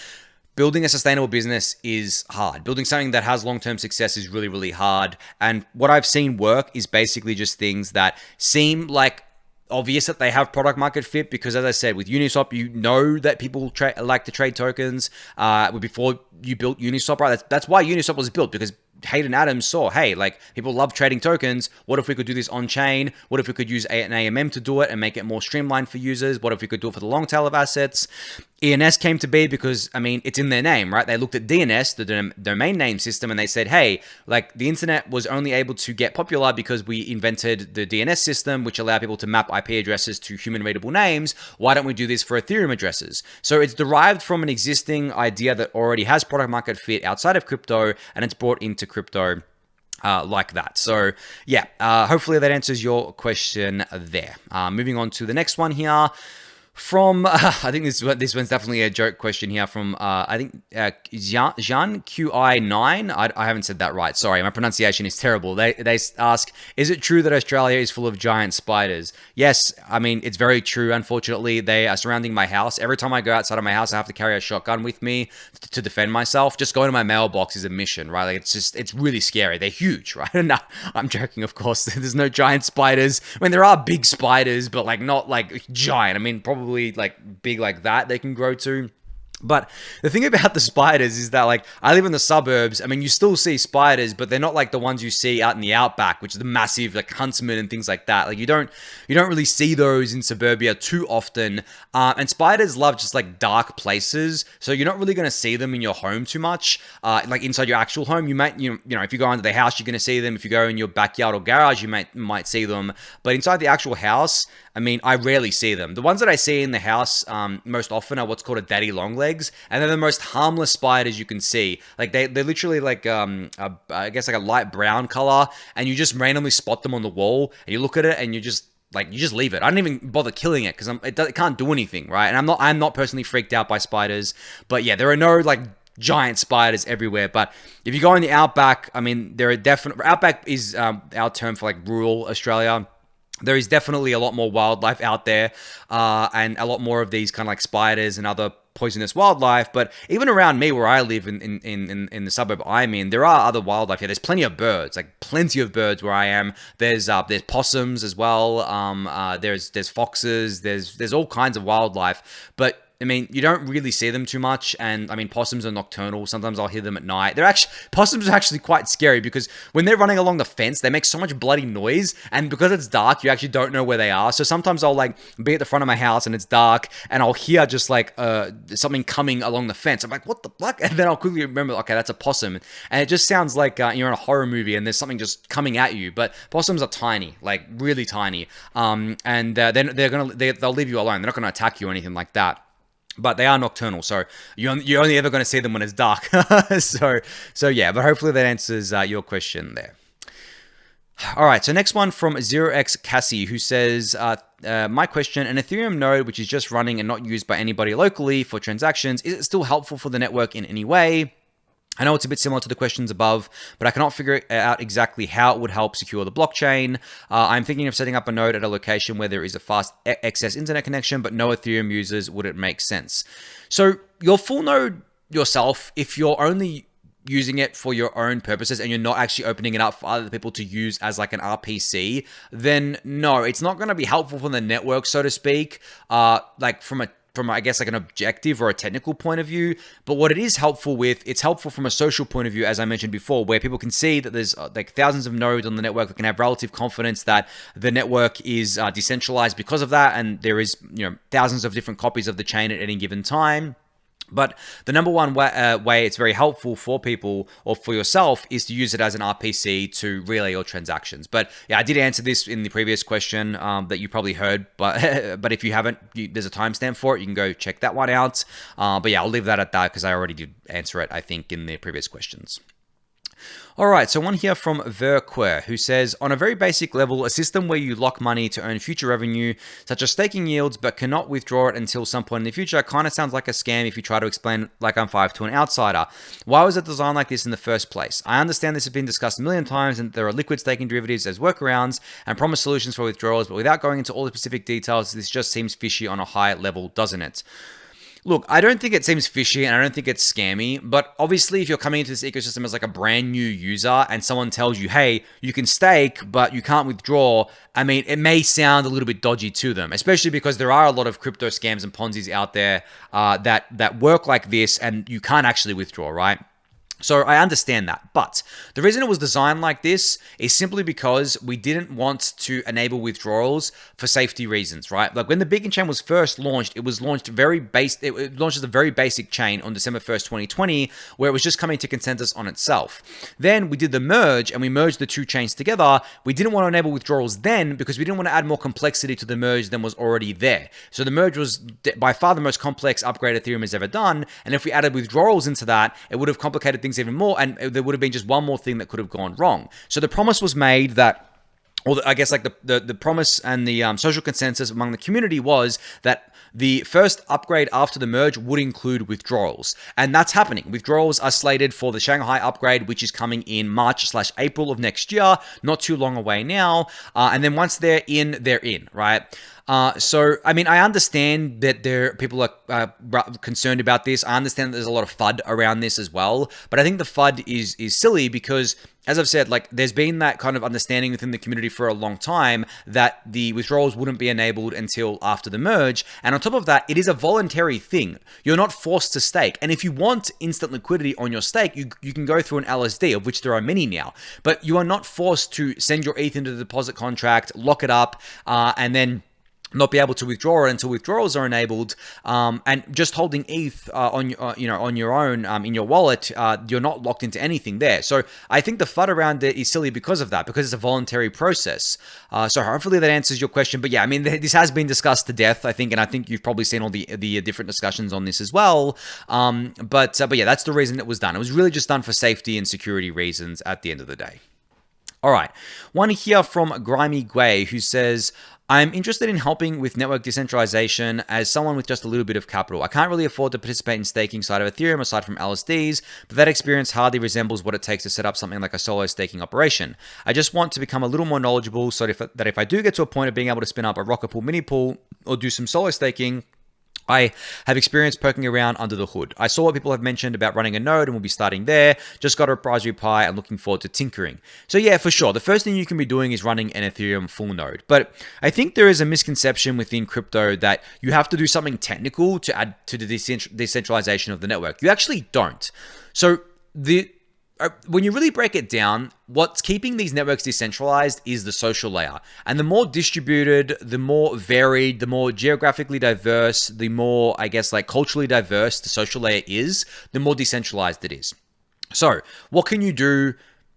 building a sustainable business is hard. Building something that has long-term success is really, really hard. And what I've seen work is basically just things that seem like obvious that they have product market fit because, as I said, with Uniswap, you know that people like to trade tokens. Before you built Uniswap, right? That's why Uniswap was built, because Hayden Adams saw, hey, like people love trading tokens. What if we could do this on chain? What if we could use an AMM to do it and make it more streamlined for users? What if we could do it for the long tail of assets? ENS came to be because, I mean, it's in their name, right? They looked at DNS, the domain name system, and they said, hey, like the internet was only able to get popular because we invented the DNS system, which allowed people to map IP addresses to human readable names. Why don't we do this for Ethereum addresses? So it's derived from an existing idea that already has product market fit outside of crypto, and it's brought into crypto like that. So yeah, hopefully that answers your question there. Moving on to the next one here. From, I think this one's definitely a joke question here from, I think, Jean QI9. I haven't said that right. Sorry, my pronunciation is terrible. They ask, is it true that Australia is full of giant spiders? Yes, I mean, it's very true. Unfortunately, they are surrounding my house. Every time I go outside of my house, I have to carry a shotgun with me to defend myself. Just going to my mailbox is a mission, right? Like, it's really scary. They're huge, right? No, I'm joking, of course. There's no giant spiders. I mean, there are big spiders, but like not like giant. I mean, probably like big like that they can grow to. But the thing about the spiders is that, like, I live in the suburbs. I mean, you still see spiders, but they're not like the ones you see out in the outback, which is the massive, like, huntsmen and things like that. Like, you don't really see those in suburbia too often. And spiders love just like dark places, so you're not really going to see them in your home too much. Like inside your actual home, you might, you know, if you go into the house, you're going to see them. If you go in your backyard or garage, you might see them. But inside the actual house, I mean, I rarely see them. The ones that I see in the house most often are what's called a daddy longlegs, and they're the most harmless spiders you can see. Like they're literally like I guess like a light brown color, and you just randomly spot them on the wall, and you look at it, and you just leave it. I don't even bother killing it because it can't do anything, right? And I'm not personally freaked out by spiders, but yeah, there are no like giant spiders everywhere. But if you go in the outback, I mean, there are definitely outback is our term for like rural Australia. There is definitely a lot more wildlife out there, and a lot more of these kind of like spiders and other poisonous wildlife. But even around me, where I live in the suburb I'm in, there are other wildlife here. There's plenty of birds, like plenty of birds where I am. There's possums as well. There's foxes. There's all kinds of wildlife, but I mean, you don't really see them too much, and I mean, possums are nocturnal. Sometimes I'll hear them at night. Possums are actually quite scary because when they're running along the fence, they make so much bloody noise, and because it's dark, you actually don't know where they are. So sometimes I'll like be at the front of my house and it's dark, and I'll hear just like something coming along the fence. I'm like, what the fuck? And then I'll quickly remember, okay, that's a possum, and it just sounds like you're in a horror movie and there's something just coming at you. But possums are tiny, like really tiny, and then they'll leave you alone. They're not going to attack you or anything like that. But they are nocturnal, so you're only ever going to see them when it's dark. so yeah, but hopefully that answers your question there. All right, so next one from 0x Cassie, who says, my question, an Ethereum node which is just running and not used by anybody locally for transactions, is it still helpful for the network in any way? I know it's a bit similar to the questions above, but I cannot figure out exactly how it would help secure the blockchain. I'm thinking of setting up a node at a location where there is a fast excess internet connection, but no Ethereum users. Would it make sense? So your full node yourself, if you're only using it for your own purposes and you're not actually opening it up for other people to use as like an RPC, then no, it's not going to be helpful for the network, so to speak, like from I guess like an objective or a technical point of view. But what it is helpful with, it's helpful from a social point of view, as I mentioned before, where people can see that there's like thousands of nodes on the network that can have relative confidence that the network is decentralized because of that, and there is, you know, thousands of different copies of the chain at any given time. But the number one way it's very helpful for people or for yourself is to use it as an RPC to relay your transactions. But yeah, I did answer this in the previous question that you probably heard, but if you haven't, there's a timestamp for it. You can go check that one out. But yeah, I'll leave that at that because I already did answer it, I think, in the previous questions. All right, so one here from Verquer, who says, on a very basic level, a system where you lock money to earn future revenue, such as staking yields, but cannot withdraw it until some point in the future, kind of sounds like a scam if you try to explain like I'm 5 to an outsider. Why was it designed like this in the first place? I understand this has been discussed a million times and there are liquid staking derivatives as workarounds and promised solutions for withdrawals, but without going into all the specific details, this just seems fishy on a high level, doesn't it? Look, I don't think it seems fishy and I don't think it's scammy, but obviously if you're coming into this ecosystem as like a brand new user and someone tells you, hey, you can stake, but you can't withdraw, I mean, it may sound a little bit dodgy to them, especially because there are a lot of crypto scams and Ponzi's out there that work like this and you can't actually withdraw, right? So I understand that, but the reason it was designed like this is simply because we didn't want to enable withdrawals for safety reasons, right? Like when the Beacon chain was first launched, it was launched it launched as a very basic chain on December 1st, 2020, where it was just coming to consensus on itself. Then we did the merge and we merged the two chains together. We didn't want to enable withdrawals then because we didn't want to add more complexity to the merge than was already there. So the merge was by far the most complex upgrade Ethereum has ever done. And if we added withdrawals into that, it would have complicated things even more, and there would have been just one more thing that could have gone wrong. So the promise was made that, or I guess like the promise and the social consensus among the community was that the first upgrade after the merge would include withdrawals. And that's happening. Withdrawals are slated for the Shanghai upgrade, which is coming in March/April of next year, not too long away now. And then once they're in, right? So, I mean, I understand that people are concerned about this. I understand that there's a lot of FUD around this as well. But I think the FUD is silly because, as I've said, like there's been that kind of understanding within the community for a long time that the withdrawals wouldn't be enabled until after the merge. And on top of that, it is a voluntary thing. You're not forced to stake. And if you want instant liquidity on your stake, you can go through an LSD, of which there are many now. But you are not forced to send your ETH into the deposit contract, lock it up, and then not be able to withdraw it until withdrawals are enabled, and just holding ETH on your own in your wallet, you're not locked into anything there. So I think the FUD around it is silly because of that, because it's a voluntary process. So hopefully that answers your question. But yeah, I mean, this has been discussed to death, I think, and I think you've probably seen all the different discussions on this as well. But yeah, that's the reason it was done. It was really just done for safety and security reasons at the end of the day. All right, one here from Grimy Gwei who says, I'm interested in helping with network decentralization as someone with just a little bit of capital. I can't really afford to participate in staking side of Ethereum aside from LSDs, but that experience hardly resembles what it takes to set up something like a solo staking operation. I just want to become a little more knowledgeable so that if I do get to a point of being able to spin up a rocket pool, mini pool, or do some solo staking, I have experience poking around under the hood. I saw what people have mentioned about running a node and we'll be starting there. Just got a Raspberry Pi and looking forward to tinkering. So yeah, for sure. The first thing you can be doing is running an Ethereum full node. But I think there is a misconception within crypto that you have to do something technical to add to the decentralization of the network. You actually don't. So when you really break it down, what's keeping these networks decentralized is the social layer. And the more distributed, the more varied, the more geographically diverse, the more, I guess, like culturally diverse the social layer is, the more decentralized it is. So what can you do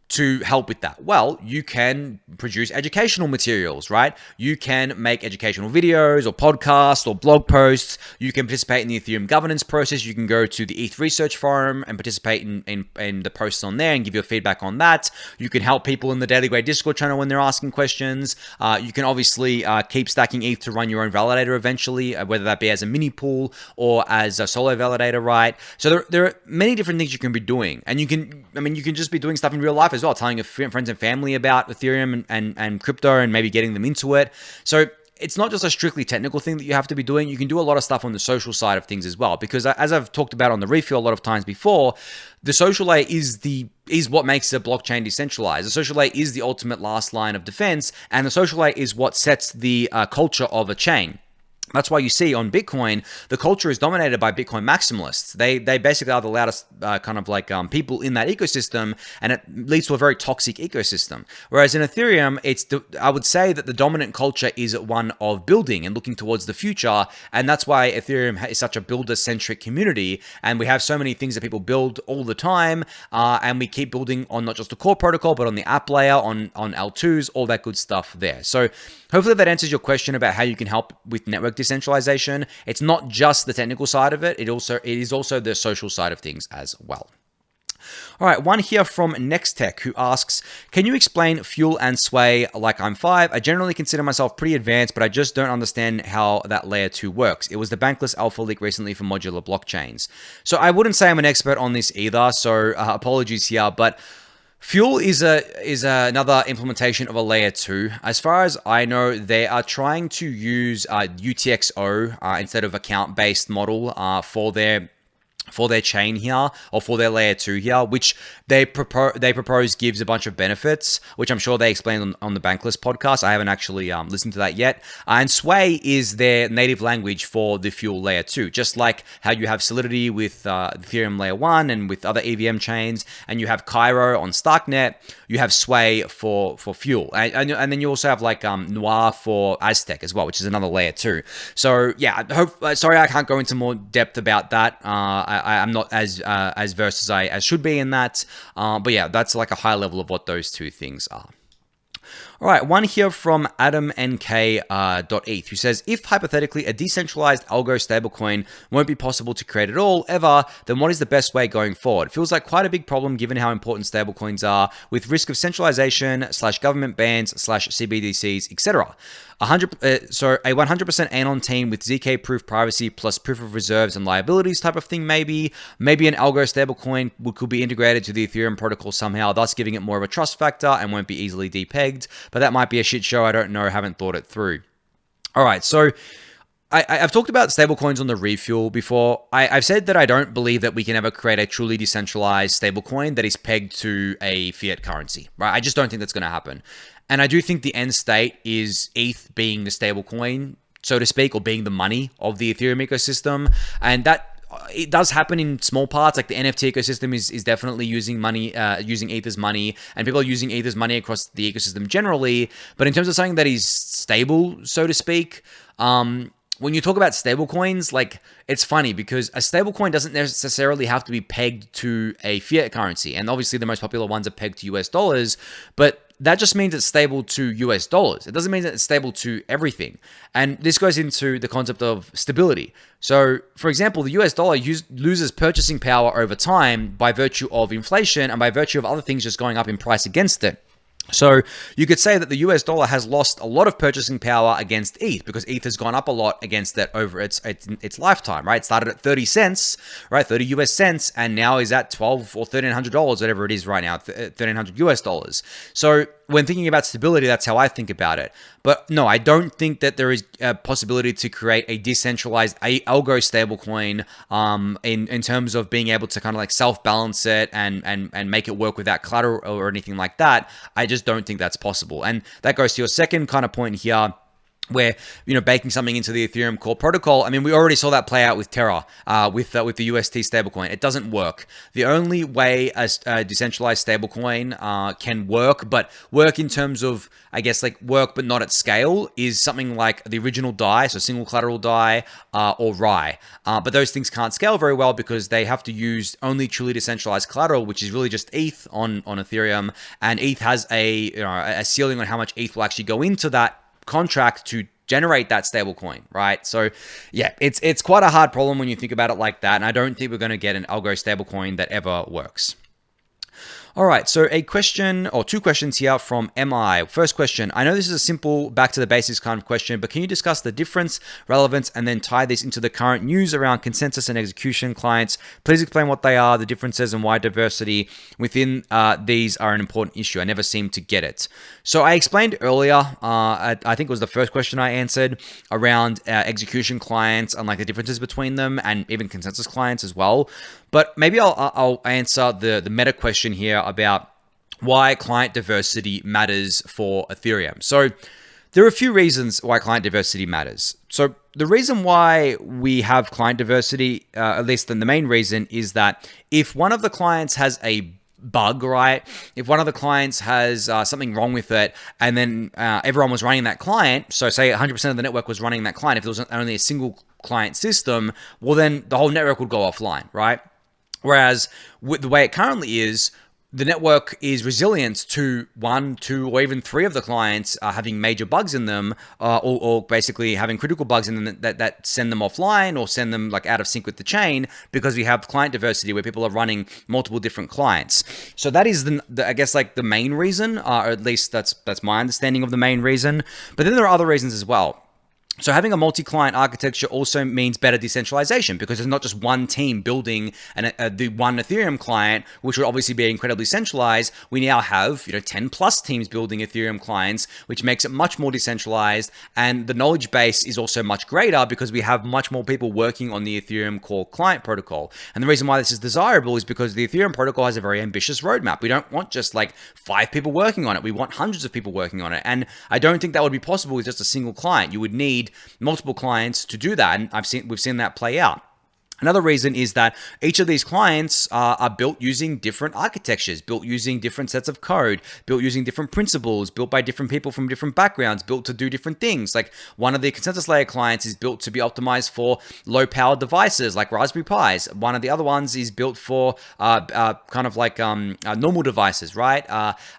to help with that? Well, you can produce educational materials, right? You can make educational videos or podcasts or blog posts. You can participate in the Ethereum governance process. You can go to the ETH research forum and participate in the posts on there and give your feedback on that. You can help people in the Daily Gwei Discord channel when they're asking questions. You can obviously keep stacking ETH to run your own validator eventually, whether that be as a mini pool or as a solo validator, right? So there are many different things you can be doing. And you can just be doing stuff in real life as well, telling your friends and family about Ethereum and crypto and maybe getting them into it. So it's not just a strictly technical thing that you have to be doing. You can do a lot of stuff on the social side of things as well, because as I've talked about on the Refuel a lot of times before, the social layer is what makes a blockchain decentralized. The social layer is the ultimate last line of defense, and the social layer is what sets the culture of a chain. That's why you see on Bitcoin, the culture is dominated by Bitcoin maximalists. They basically are the loudest people in that ecosystem, and it leads to a very toxic ecosystem. Whereas in Ethereum, I would say that the dominant culture is one of building and looking towards the future, and that's why Ethereum is such a builder-centric community, and we have so many things that people build all the time, and we keep building on not just the core protocol, but on the app layer, on L2s, all that good stuff there. So hopefully that answers your question about how you can help with network decentralization. It's not just the technical side of it. It is also the social side of things as well. All right, one here from Nextech who asks, can you explain Fuel and Sway like I'm 5? I generally consider myself pretty advanced, but I just don't understand how that layer 2 works. It was the bankless alpha leak recently for modular blockchains. So I wouldn't say I'm an expert on this either, so apologies here, but Fuel is another implementation of a layer 2. As far as I know, they are trying to use UTXO instead of account-based model for their chain here, or for their layer 2 here, which they propose gives a bunch of benefits, which I'm sure they explained on the Bankless podcast. I haven't actually listened to that yet. And Sway is their native language for the Fuel layer 2, just like how you have Solidity with Ethereum layer 1 and with other EVM chains, and you have Cairo on Starknet, you have Sway for Fuel. And then you also have like Noir for Aztec as well, which is another layer 2. So yeah, sorry I can't go into more depth about that. I'm not as versed as I should be in that. But yeah, that's like a high level of what those two things are. All right, one here from AdamNK.eth who says, if hypothetically a decentralized algo stablecoin won't be possible to create at all, ever, then what is the best way going forward? It feels like quite a big problem given how important stablecoins are, with risk of centralization / government bans / CBDCs, etc. A 100% anon team with ZK proof privacy plus proof of reserves and liabilities type of thing, maybe an algo stablecoin could be integrated to the Ethereum protocol somehow, thus giving it more of a trust factor and won't be easily depegged. But that might be a shit show. I don't know. Haven't thought it through. All right, so I've talked about stablecoins on the Refuel before. I've said that I don't believe that we can ever create a truly decentralized stablecoin that is pegged to a fiat currency, right? I just don't think that's going to happen. And I do think the end state is ETH being the stablecoin, so to speak, or being the money of the Ethereum ecosystem. And that it does happen in small parts. Like the NFT ecosystem is definitely using money, using ETH as money, and people are using ETH as money across the ecosystem generally. But in terms of something that is stable, so to speak, when you talk about stablecoins, like it's funny because a stablecoin doesn't necessarily have to be pegged to a fiat currency. And obviously the most popular ones are pegged to US dollars, but that just means it's stable to US dollars. It doesn't mean that it's stable to everything. And this goes into the concept of stability. So, for example, the US dollar loses purchasing power over time by virtue of inflation and by virtue of other things just going up in price against it. So you could say that the US dollar has lost a lot of purchasing power against ETH because ETH has gone up a lot against that over its lifetime, right? It started at 30 cents, right? 30 US cents, and now is at 12 or $1,300, whatever it is right now, 1,300 US dollars. So when thinking about stability, that's how I think about it. But no, I don't think that there is a possibility to create a decentralized algo stablecoin in terms of being able to kind of like self-balance it and make it work without collateral or anything like that. I just don't think that's possible. And that goes to your second kind of point here, where, you know, baking something into the Ethereum core protocol. I mean, we already saw that play out with Terra, with the UST stablecoin. It doesn't work. The only way a decentralized stablecoin can work in terms of, I guess, like work but not at scale, is something like the original DAI, so single collateral DAI, or RAI. But those things can't scale very well because they have to use only truly decentralized collateral, which is really just ETH on Ethereum, and ETH has a ceiling on how much ETH will actually go into that contract to generate that stable coin, right? So yeah, it's quite a hard problem when you think about it like that, and I don't think we're going to get an algo stable coin that ever works. All right, so a question or two questions here from MI. First question, I know this is a simple back to the basics kind of question, but can you discuss the difference, relevance, and then tie this into the current news around consensus and execution clients? Please explain what they are, the differences, and why diversity within these are an important issue. I never seem to get it. So I explained earlier, I think it was the first question I answered, around execution clients and like the differences between them, and even consensus clients as well. But maybe I'll answer the meta question here about why client diversity matters for Ethereum. So there are a few reasons why client diversity matters. So the reason why we have client diversity, at least the main reason, is that if one of the clients has a bug, right? If one of the clients has something wrong with it, and then everyone was running that client, so say 100% of the network was running that client, if there was only a single client system, well then the whole network would go offline, right? Whereas with the way it currently is, the network is resilient to 1, 2, or even 3 of the clients having major bugs in them, or basically having critical bugs in them that send them offline or send them like out of sync with the chain, because we have client diversity where people are running multiple different clients. So that is I guess like the main reason, or at least that's my understanding of the main reason. But then there are other reasons as well. So having a multi-client architecture also means better decentralization, because there's not just one team building the one Ethereum client, which would obviously be incredibly centralized. We now have 10 plus teams building Ethereum clients, which makes it much more decentralized, and the knowledge base is also much greater because we have much more people working on the Ethereum core client protocol. And the reason why this is desirable is because the Ethereum protocol has a very ambitious roadmap. We don't want just like 5 people working on it. We want hundreds of people working on it. And I don't think that would be possible with just a single client. You would need multiple clients to do that, and we've seen that play out. Another reason is that each of these clients are built using different architectures, built using different sets of code, built using different principles, built by different people from different backgrounds, built to do different things. Like one of the consensus layer clients is built to be optimized for low powered devices like Raspberry Pis. One of the other ones is built for kind of like normal devices, right?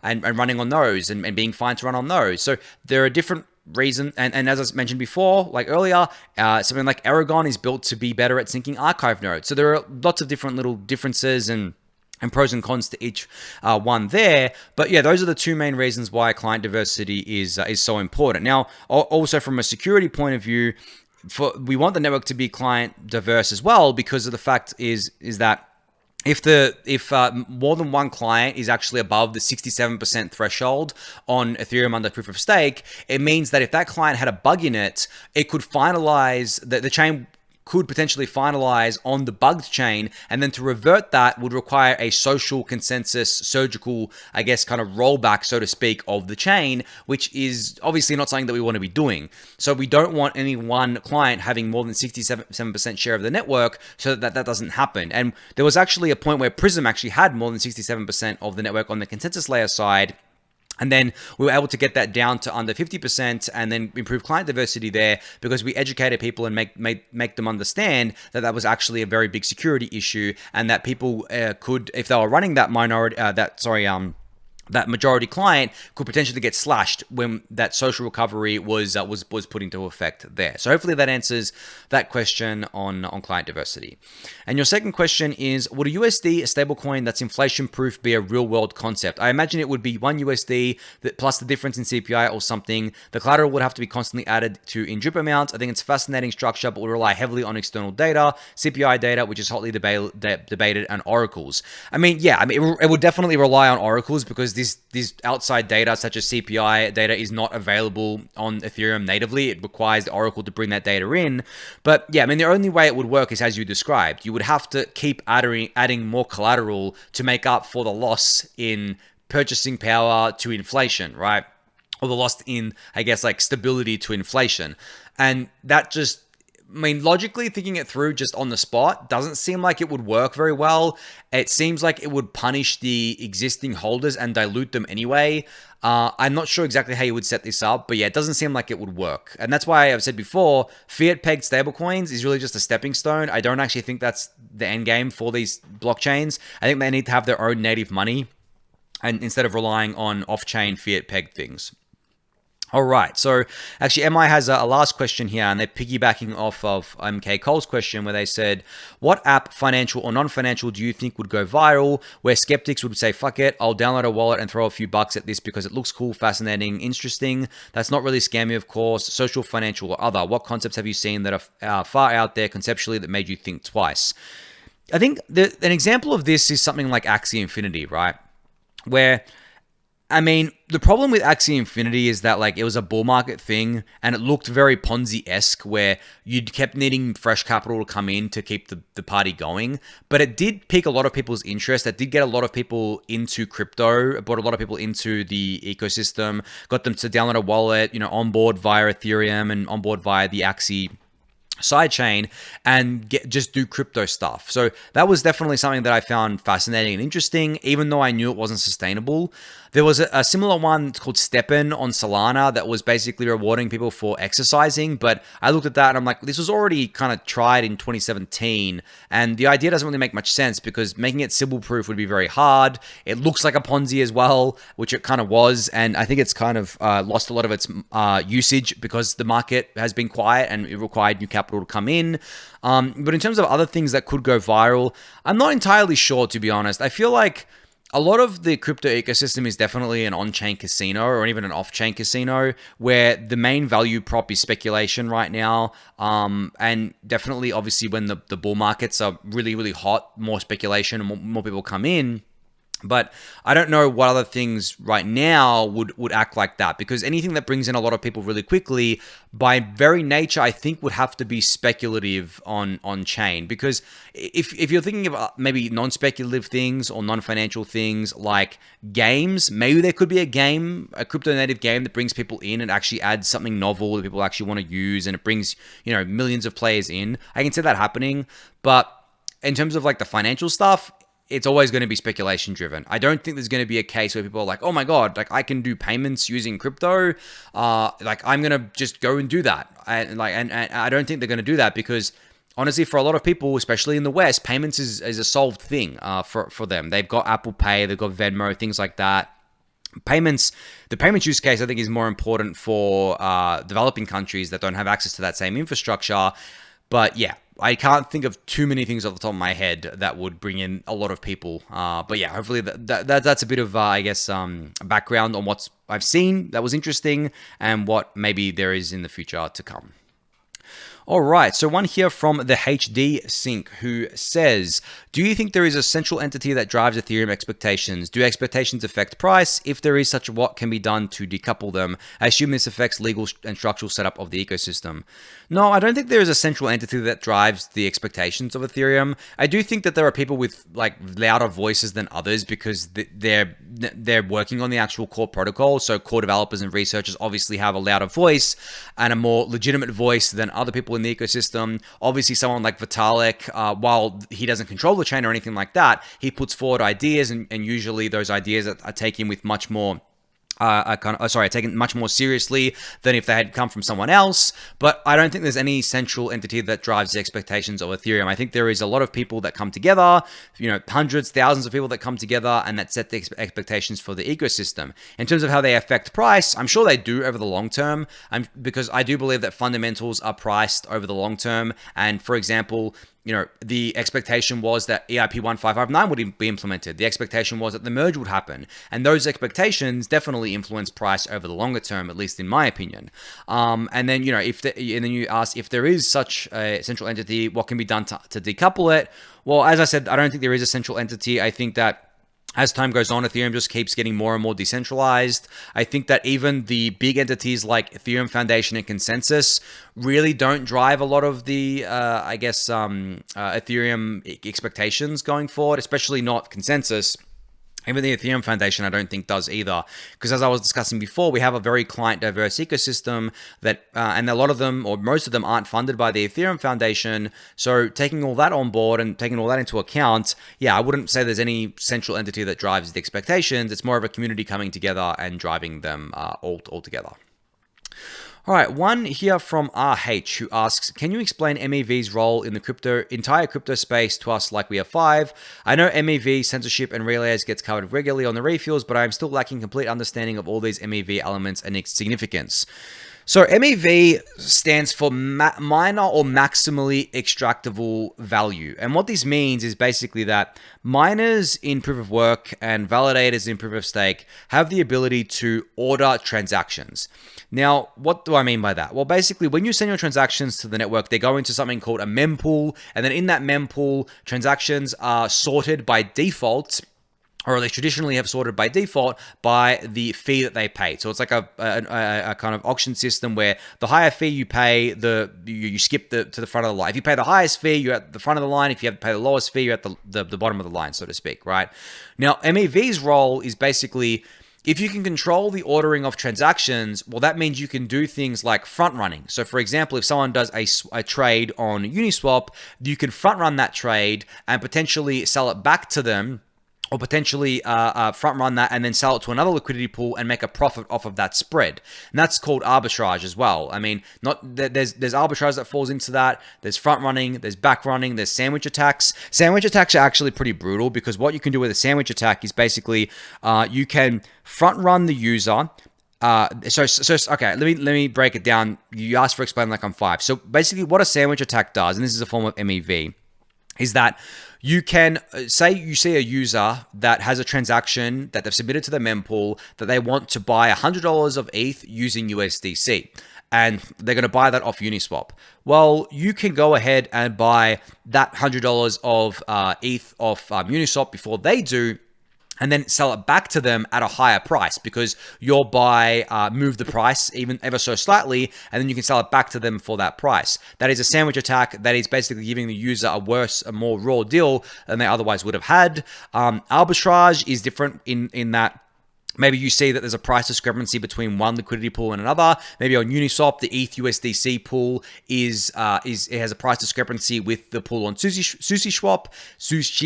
And running on those and being fine to run on those. So there are different reason, and as I mentioned before, like earlier, something like Aragon is built to be better at syncing archive nodes. So there are lots of different little differences and pros and cons to each one there. But yeah, those are the two main reasons why client diversity is so important. Now, also from a security point of view, we want the network to be client diverse as well, because of the fact is that if more than one client is actually above the 67% threshold on Ethereum under proof of stake, it means that if that client had a bug in it, it could finalize the chain could potentially finalize on the bugged chain, and then to revert that would require a social consensus, surgical, I guess, kind of rollback, so to speak, of the chain, which is obviously not something that we want to be doing. So we don't want any one client having more than 67% share of the network, so that doesn't happen. And there was actually a point where Prism actually had more than 67% of the network on the consensus layer side. And then we were able to get that down to under 50% and then improve client diversity there because we educated people and make them understand that that was actually a very big security issue, and that people could, if they were running that that majority client, could potentially get slashed when that social recovery was put into effect there. So hopefully that answers that question on client diversity. And your second question is, would a USD, a stablecoin that's inflation proof, be a real world concept? I imagine it would be one USD plus the difference in CPI or something. The collateral would have to be constantly added to in drip amounts. I think it's a fascinating structure, but would rely heavily on external data, CPI data, which is hotly debated, and oracles. It would definitely rely on oracles because this outside data such as CPI data is not available on Ethereum natively. It requires the oracle to bring that data in. But yeah, the only way it would work is as you described. You would have to keep adding more collateral to make up for the loss in purchasing power to inflation, right? Or the loss in, I guess, like stability to inflation. And that just, logically thinking it through just on the spot doesn't seem like it would work very well. It seems like it would punish the existing holders and dilute them anyway. I'm not sure exactly how you would set this up, but yeah, it doesn't seem like it would work. And that's why I've said before, fiat-pegged stablecoins is really just a stepping stone. I don't actually think that's the end game for these blockchains. I think they need to have their own native money, and instead of relying on off-chain fiat-pegged things. All right, so actually MI has a last question here, and they're piggybacking off of MK Cole's question where they said, what app, financial or non-financial, do you think would go viral where skeptics would say, fuck it, I'll download a wallet and throw a few bucks at this because it looks cool, fascinating, interesting. That's not really scammy, of course, social, financial, or other. What concepts have you seen that are far out there conceptually that made you think twice? I think an example of this is something like Axie Infinity, right? Where the problem with Axie Infinity is that it was a bull market thing and it looked very Ponzi-esque where you kept needing fresh capital to come in to keep the party going. But it did pique a lot of people's interest. It did get a lot of people into crypto. It brought a lot of people into the ecosystem, got them to download a wallet, onboard via Ethereum and onboard via the Axie sidechain and just do crypto stuff. So that was definitely something that I found fascinating and interesting, even though I knew it wasn't sustainable. There was a similar one called Steppen on Solana that was basically rewarding people for exercising, but I looked at that and I'm like, this was already kind of tried in 2017, and the idea doesn't really make much sense because making it Sybil proof would be very hard. It looks like a Ponzi as well, which it kind of was, and I think it's kind of lost a lot of its usage because the market has been quiet and it required new capital to come in. But in terms of other things that could go viral, I'm not entirely sure, to be honest. I feel like a lot of the crypto ecosystem is definitely an on-chain casino or even an off-chain casino where the main value prop is speculation right now. And definitely, obviously, when the bull markets are really, really hot, more speculation and more people come in. But I don't know what other things right now would act like that, because anything that brings in a lot of people really quickly, by very nature, I think would have to be speculative on chain. Because if you're thinking about maybe non-speculative things or non-financial things like games, maybe there could be a crypto native game that brings people in and actually adds something novel that people actually want to use, and it brings millions of players in. I can see that happening, but in terms of the financial stuff, it's always going to be speculation driven. I don't think there's going to be a case where people are like, oh my God, I can do payments using crypto. I'm going to just go and do that. And I don't think they're going to do that because honestly, for a lot of people, especially in the West, payments is a solved thing for them. They've got Apple Pay, they've got Venmo, things like that. The payments use case, I think, is more important for developing countries that don't have access to that same infrastructure. But yeah, I can't think of too many things off the top of my head that would bring in a lot of people. But yeah, hopefully that's a bit of, background on what I've seen that was interesting and what maybe there is in the future to come. All right, so one here from the HD Sync who says, do you think there is a central entity that drives Ethereum expectations? Do expectations affect price? If there is such, what can be done to decouple them? I assume this affects legal and structural setup of the ecosystem. No, I don't think there is a central entity that drives the expectations of Ethereum. I do think that there are people with like louder voices than others because they're working on the actual core protocol. So core developers and researchers obviously have a louder voice and a more legitimate voice than other people in the ecosystem. Obviously, someone like Vitalik, while he doesn't control the chain or anything like that, he puts forward ideas, and usually those ideas are taken with much more taken much more seriously than if they had come from someone else. But I don't think there's any central entity that drives the expectations of Ethereum. I think there is a lot of people that come together, hundreds, thousands of people that come together and that set the expectations for the ecosystem. In terms of how they affect price, I'm sure they do over the long term, because I do believe that fundamentals are priced over the long term. And for example, the expectation was that EIP 1559 would be implemented. The expectation was that the merge would happen. And those expectations definitely influence price over the longer term, at least in my opinion. And then, and then you ask if there is such a central entity, what can be done to decouple it? Well, as I said, I don't think there is a central entity. I think that as time goes on, Ethereum just keeps getting more and more decentralized. I think that even the big entities like Ethereum Foundation and Consensus really don't drive a lot of the, Ethereum expectations going forward, especially not Consensus. Even the Ethereum Foundation, I don't think does either, because as I was discussing before, we have a very client-diverse ecosystem that, and a lot of them, or most of them, aren't funded by the Ethereum Foundation. So taking all that on board and taking all that into account, yeah, I wouldn't say there's any central entity that drives the expectations. It's more of a community coming together and driving them all together. All right, one here from RH who asks, can you explain MEV's role in the entire crypto space to us like we are five? I know MEV, censorship, and relays gets covered regularly on the Refuels, but I'm still lacking complete understanding of all these MEV elements and its significance. So MEV stands for minor or maximally extractable value. And what this means is basically that miners in proof of work and validators in proof of stake have the ability to order transactions. Now, what do I mean by that? Well, basically, when you send your transactions to the network, they go into something called a mempool. And then in that mempool, transactions are sorted by default, or they traditionally have sorted by default by the fee that they pay. So it's like a kind of auction system where the higher fee you pay, you skip to the front of the line. If you pay the highest fee, you're at the front of the line. If you have to pay the lowest fee, you're at the bottom of the line, so to speak, right? Now, MEV's role is basically, if you can control the ordering of transactions, well, that means you can do things like front running. So for example, if someone does a trade on Uniswap, you can front run that trade and potentially sell it back to them, or potentially front run that and then sell it to another liquidity pool and make a profit off of that spread. And that's called arbitrage as well. I mean, there's arbitrage that falls into that. There's front running, there's back running, there's sandwich attacks. Sandwich attacks are actually pretty brutal, because what you can do with a sandwich attack is basically you can front run the user. Okay, let me break it down. You asked for explain like I'm five. So basically what a sandwich attack does, and this is a form of MEV, is that you can say you see a user that has a transaction that they've submitted to the mempool that they want to buy $100 of ETH using USDC, and they're going to buy that off Uniswap. Well, you can go ahead and buy that $100 of ETH off Uniswap before they do, and then sell it back to them at a higher price, because your buy moved the price even ever so slightly, and then you can sell it back to them for that price. That is a sandwich attack. That is basically giving the user a more raw deal than they otherwise would have had. Arbitrage is different in that maybe you see that there's a price discrepancy between one liquidity pool and another. Maybe on Uniswap, the ETH USDC pool it has a price discrepancy with the pool on Sushi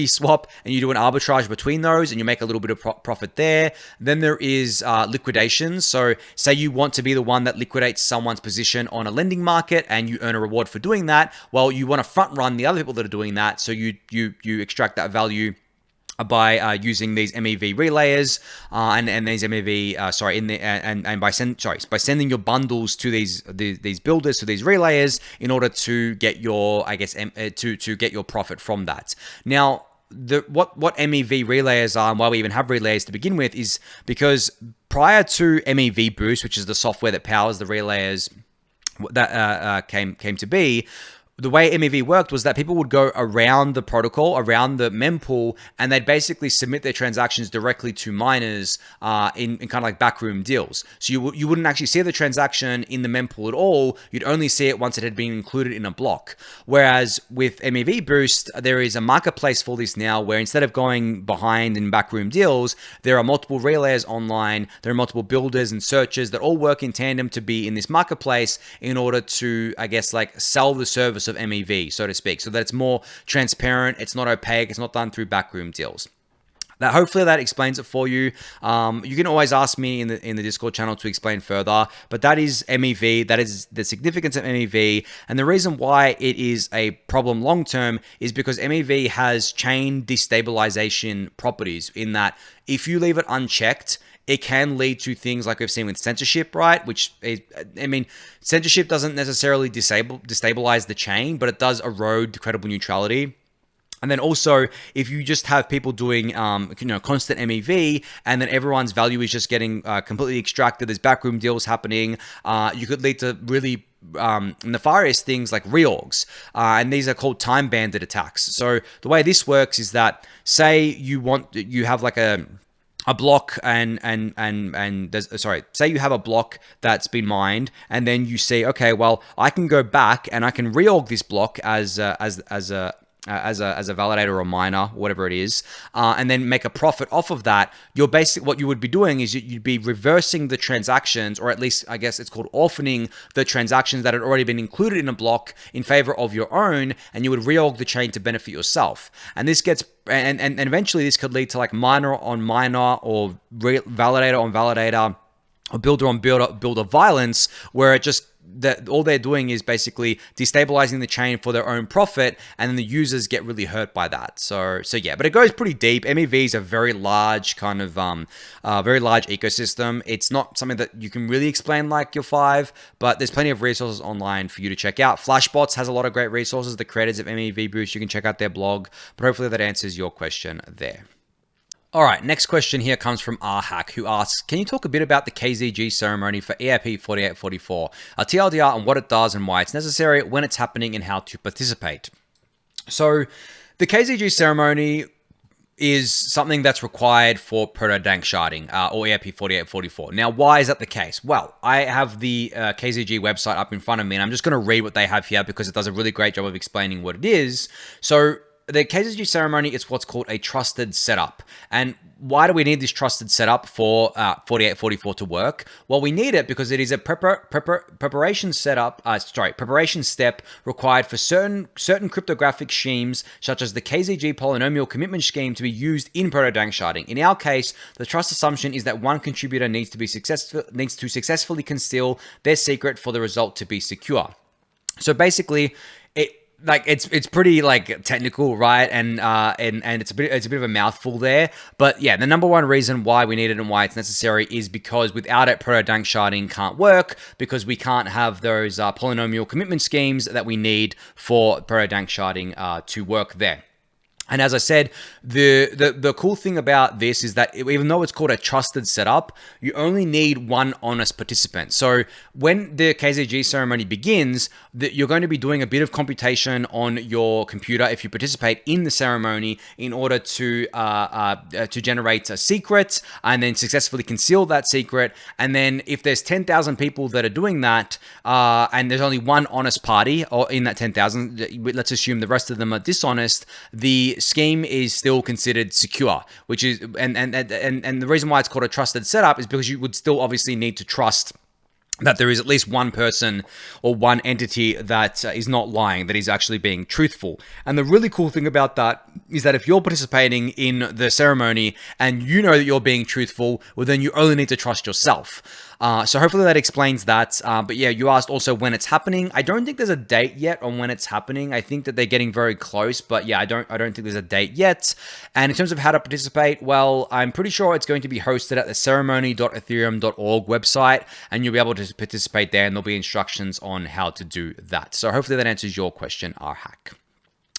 Swap, and you do an arbitrage between those, and you make a little bit of profit there. Then there is liquidations. So say you want to be the one that liquidates someone's position on a lending market, and you earn a reward for doing that. Well, you want to front run the other people that are doing that, so you extract that value by using these MEV relayers and these MEV by sending your bundles to these builders, to these relayers, in order to get your to get your profit from that. Now, what MEV relayers are, and why we even have relayers to begin with, is because prior to MEV Boost, which is the software that powers the relayers, that came to be, the way MEV worked was that people would go around the protocol, around the mempool, and they'd basically submit their transactions directly to miners in kind of like backroom deals. So you wouldn't actually see the transaction in the mempool at all. You'd only see it once it had been included in a block. Whereas with MEV Boost, there is a marketplace for this now where instead of going behind in backroom deals, there are multiple relayers online, there are multiple builders and searchers that all work in tandem to be in this marketplace in order to, I guess, like sell the service of MEV, so to speak, so that it's more transparent, it's not opaque, it's not done through backroom deals. Hopefully that explains it for you. You can always ask me in the Discord channel to explain further, but that is MEV. That is the significance of MEV, and the reason why it is a problem long term is because MEV has chain destabilization properties. In that, if you leave it unchecked, it can lead to things like we've seen with censorship, right? Which is, I mean, censorship doesn't necessarily destabilize the chain, but it does erode credible neutrality. And then also, if you just have people doing, constant MEV, and then everyone's value is just getting completely extracted, there's backroom deals happening, you could lead to really nefarious things like reorgs, and these are called time-banded attacks. So the way this works is that, say you have like a block say you have a block that's been mined, and then you see, okay, well, I can go back and I can reorg this block as a validator or miner, whatever it is, and then make a profit off of that. What you would be doing is you'd be reversing the transactions, or at least I guess it's called orphaning the transactions that had already been included in a block in favor of your own, and you would reorg the chain to benefit yourself. And this gets and eventually this could lead to like miner on miner, or validator on validator, or builder on builder violence, where it just that all they're doing is basically destabilizing the chain for their own profit, and then the users get really hurt by that. So yeah, but it goes pretty deep. MEV is a very large kind of very large ecosystem. It's not something that you can really explain like your 5, but there's plenty of resources online for you to check out. Flashbots has a lot of great resources. The creators of MEV Boost, you can check out their blog. But hopefully that answers your question there. All right, next question here comes from RHack, who asks, can you talk a bit about the KZG ceremony for EIP 4844, TLDR on what it does and why it's necessary, when it's happening, and how to participate? So the KZG ceremony is something that's required for proto-dank sharding, or EIP 4844. Now, why is that the case? Well, I have the KZG website up in front of me, and I'm just going to read what they have here because it does a really great job of explaining what it is. So the KZG ceremony is what's called a trusted setup. And why do we need this trusted setup for 4844 to work? Well, we need it because it is a preparation step required for certain cryptographic schemes, such as the KZG polynomial commitment scheme, to be used in proto-dank sharding. In our case, the trust assumption is that one contributor needs to successfully conceal their secret for the result to be secure. So basically, it's pretty like technical, right? And it's a bit of a mouthful there. But yeah, the number one reason why we need it and why it's necessary is because without it, proto-dank sharding can't work, because we can't have those polynomial commitment schemes that we need for proto-dank sharding to work there. And as I said, the cool thing about this is that even though it's called a trusted setup, you only need one honest participant. So when the KZG ceremony begins, you're going to be doing a bit of computation on your computer if you participate in the ceremony in order to generate a secret and then successfully conceal that secret. And then if there's 10,000 people that are doing that, and there's only one honest party or in that 10,000, let's assume the rest of them are dishonest, the scheme is still considered secure, which is and the reason why it's called a trusted setup is because you would still obviously need to trust that there is at least one person or one entity that is not lying, that is actually being truthful. And the really cool thing about that is that if you're participating in the ceremony and you know that you're being truthful, well, then you only need to trust yourself. So hopefully that explains that. But yeah, you asked also when it's happening. I don't think there's a date yet on when it's happening. I think that they're getting very close, but yeah, I don't think there's a date yet. And in terms of how to participate, well, I'm pretty sure it's going to be hosted at the ceremony.ethereum.org website, and you'll be able to participate there, and there'll be instructions on how to do that. So hopefully that answers your question, RHack.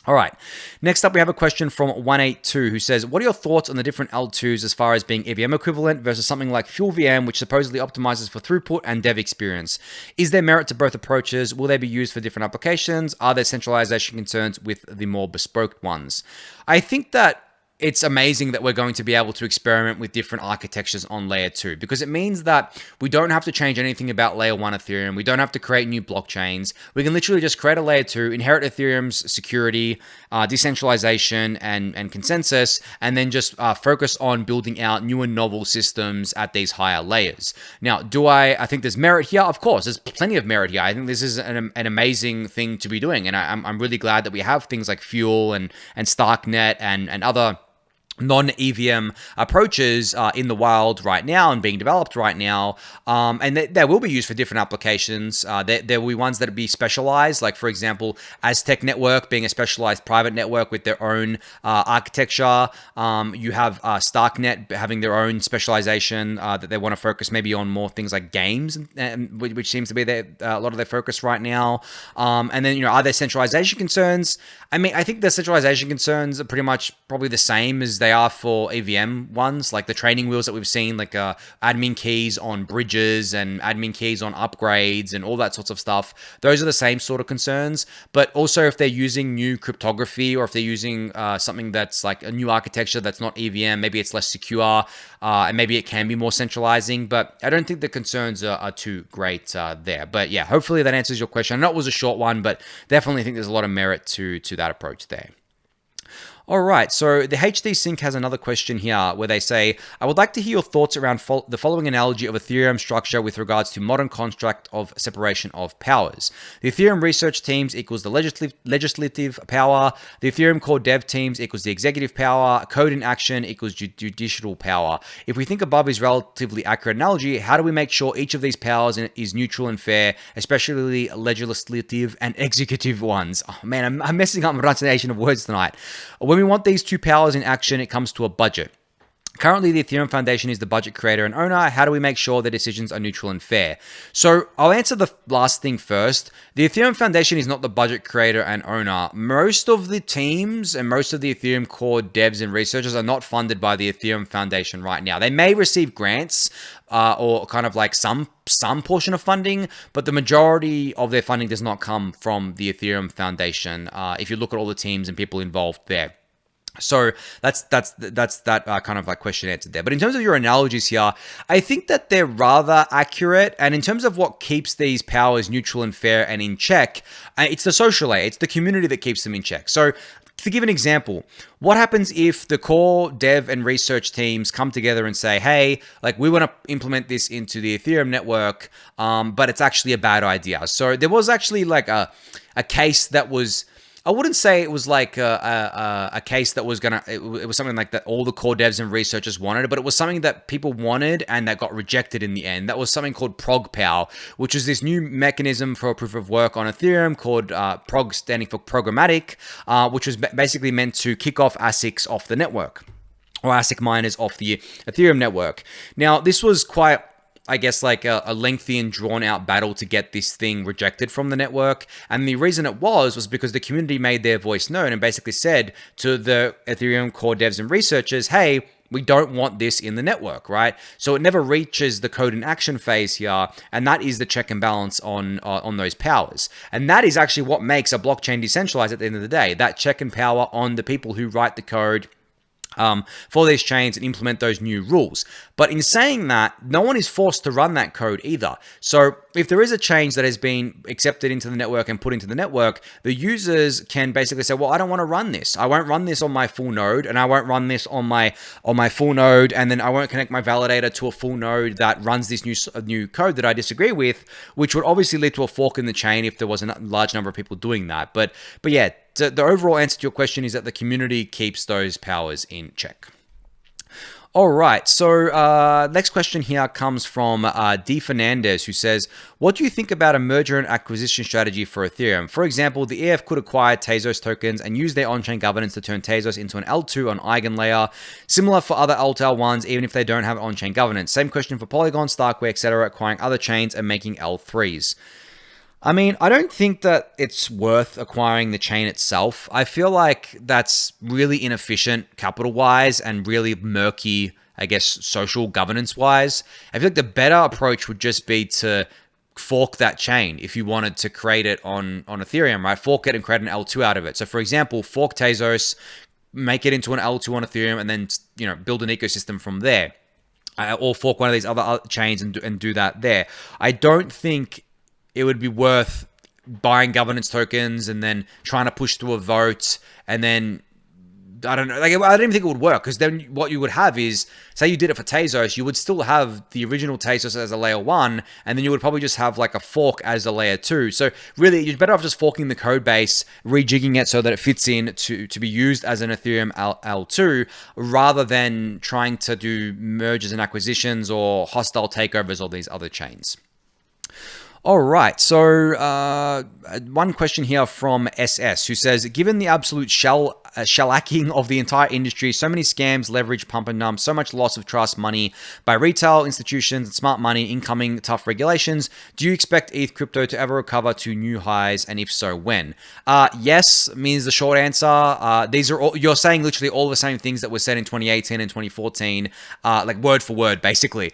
All right. Next up, we have a question from 182 who says, what are your thoughts on the different L2s as far as being EVM equivalent versus something like Fuel VM, which supposedly optimizes for throughput and dev experience? Is there merit to both approaches? Will they be used for different applications? Are there centralization concerns with the more bespoke ones? I think that it's amazing that we're going to be able to experiment with different architectures on layer 2 because it means that we don't have to change anything about layer 1 Ethereum. We don't have to create new blockchains. We can literally just create a layer 2, inherit Ethereum's security, decentralization, and consensus, and then just focus on building out new and novel systems at these higher layers. Now, I think there's merit here? Of course, there's plenty of merit here. I think this is an amazing thing to be doing, and I'm really glad that we have things like Fuel and Starknet and other non-EVM approaches in the wild right now and being developed right now. And they will be used for different applications. There will be ones that will be specialized, like, for example, Aztec Network being a specialized private network with their own architecture. You have Starknet having their own specialization that they want to focus maybe on more things like games, which seems to be a lot of their focus right now. And then, are there centralization concerns? I mean, I think the centralization concerns are pretty much probably the same as they are for EVM ones, like the training wheels that we've seen, like admin keys on bridges and admin keys on upgrades and all that sorts of stuff. Those are the same sort of concerns. But also if they're using new cryptography or if they're using something that's like a new architecture that's not EVM, maybe it's less secure and maybe it can be more centralizing. But I don't think the concerns are too great there. But yeah, hopefully that answers your question. I know it was a short one, but definitely think there's a lot of merit to that approach there. All right, so the HD Sync has another question here where they say, I would like to hear your thoughts around the following analogy of Ethereum structure with regards to modern construct of separation of powers. The Ethereum research teams equals the legislative power. The Ethereum core dev teams equals the executive power. Code in action equals judicial power. If we think above is relatively accurate analogy, how do we make sure each of these powers is neutral and fair, especially legislative and executive ones? Oh man, I'm messing up my pronunciation of words tonight. When we want these two powers in action, it comes to a budget. Currently, the Ethereum Foundation is the budget creator and owner. How do we make sure the decisions are neutral and fair? So I'll answer the last thing first. The Ethereum Foundation is not the budget creator and owner. Most of the teams and most of the Ethereum core devs and researchers are not funded by the Ethereum Foundation right now. They may receive grants or kind of like some portion of funding, but the majority of their funding does not come from the Ethereum Foundation if you look at all the teams and people involved there. So that's that kind of like question answered there. But in terms of your analogies here, I think that they're rather accurate. And in terms of what keeps these powers neutral and fair and in check, it's the social layer. It's the community that keeps them in check. So to give an example, what happens if the core dev and research teams come together and say, hey, like we want to implement this into the Ethereum network, but it's actually a bad idea. So there was actually like a case that was, I wouldn't say it was like a case that was it was something like that all the core devs and researchers wanted, but it was something that people wanted and that got rejected in the end. That was something called ProgPow, which is this new mechanism for proof of work on Ethereum called Prog standing for programmatic, which was basically meant to kick off ASICs off the network or ASIC miners off the Ethereum network. Now, this was quite, I guess, like a lengthy and drawn out battle to get this thing rejected from the network. And the reason it was because the community made their voice known and basically said to the Ethereum core devs and researchers, hey, we don't want this in the network, right? So it never reaches the code in action phase here. And that is the check and balance on those powers. And that is actually what makes a blockchain decentralized at the end of the day, that check and power on the people who write the code for these chains and implement those new rules. But in saying that, no one is forced to run that code either. So if there is a change that has been accepted into the network and put into the network, the users can basically say, well, I don't want to run this. I won't run this on my full node, and I won't run this on my full node, and then I won't connect my validator to a full node that runs this new code that I disagree with, which would obviously lead to a fork in the chain if there was a large number of people doing that. But yeah, the overall answer to your question is that the community keeps those powers in check. All right, so next question here comes from D. Fernandez, who says, what do you think about a merger and acquisition strategy for Ethereum? For example, the EF could acquire Tezos tokens and use their on-chain governance to turn Tezos into an L2 on Eigenlayer, similar for other L2L1s, even if they don't have on-chain governance. Same question for Polygon, Starkware, etc., acquiring other chains and making L3s. I mean, I don't think that it's worth acquiring the chain itself. I feel like that's really inefficient capital-wise and really murky, I guess, social governance-wise. I feel like the better approach would just be to fork that chain if you wanted to create it on Ethereum, right? Fork it and create an L2 out of it. So for example, fork Tezos, make it into an L2 on Ethereum, and then build an ecosystem from there. Or fork one of these other chains and do that there. I don't think it would be worth buying governance tokens and then trying to push through a vote, and then I don't know. Like, I don't even think it would work, because then what you would have is, say you did it for Tezos, you would still have the original Tezos as a layer 1, and then you would probably just have like a fork as a layer 2. So really, you're better off just forking the code base, rejigging it so that it fits in to be used as an Ethereum L2, rather than trying to do mergers and acquisitions or hostile takeovers of these other chains. All right, so one question here from SS, who says, given the absolute shellacking of the entire industry, so many scams, leverage, pump and dump, so much loss of trust money by retail institutions, smart money, incoming tough regulations, do you expect ETH crypto to ever recover to new highs, and if so, when? Yes means the short answer. These are all, you're saying literally all the same things that were said in 2018 and 2014, like word for word, basically.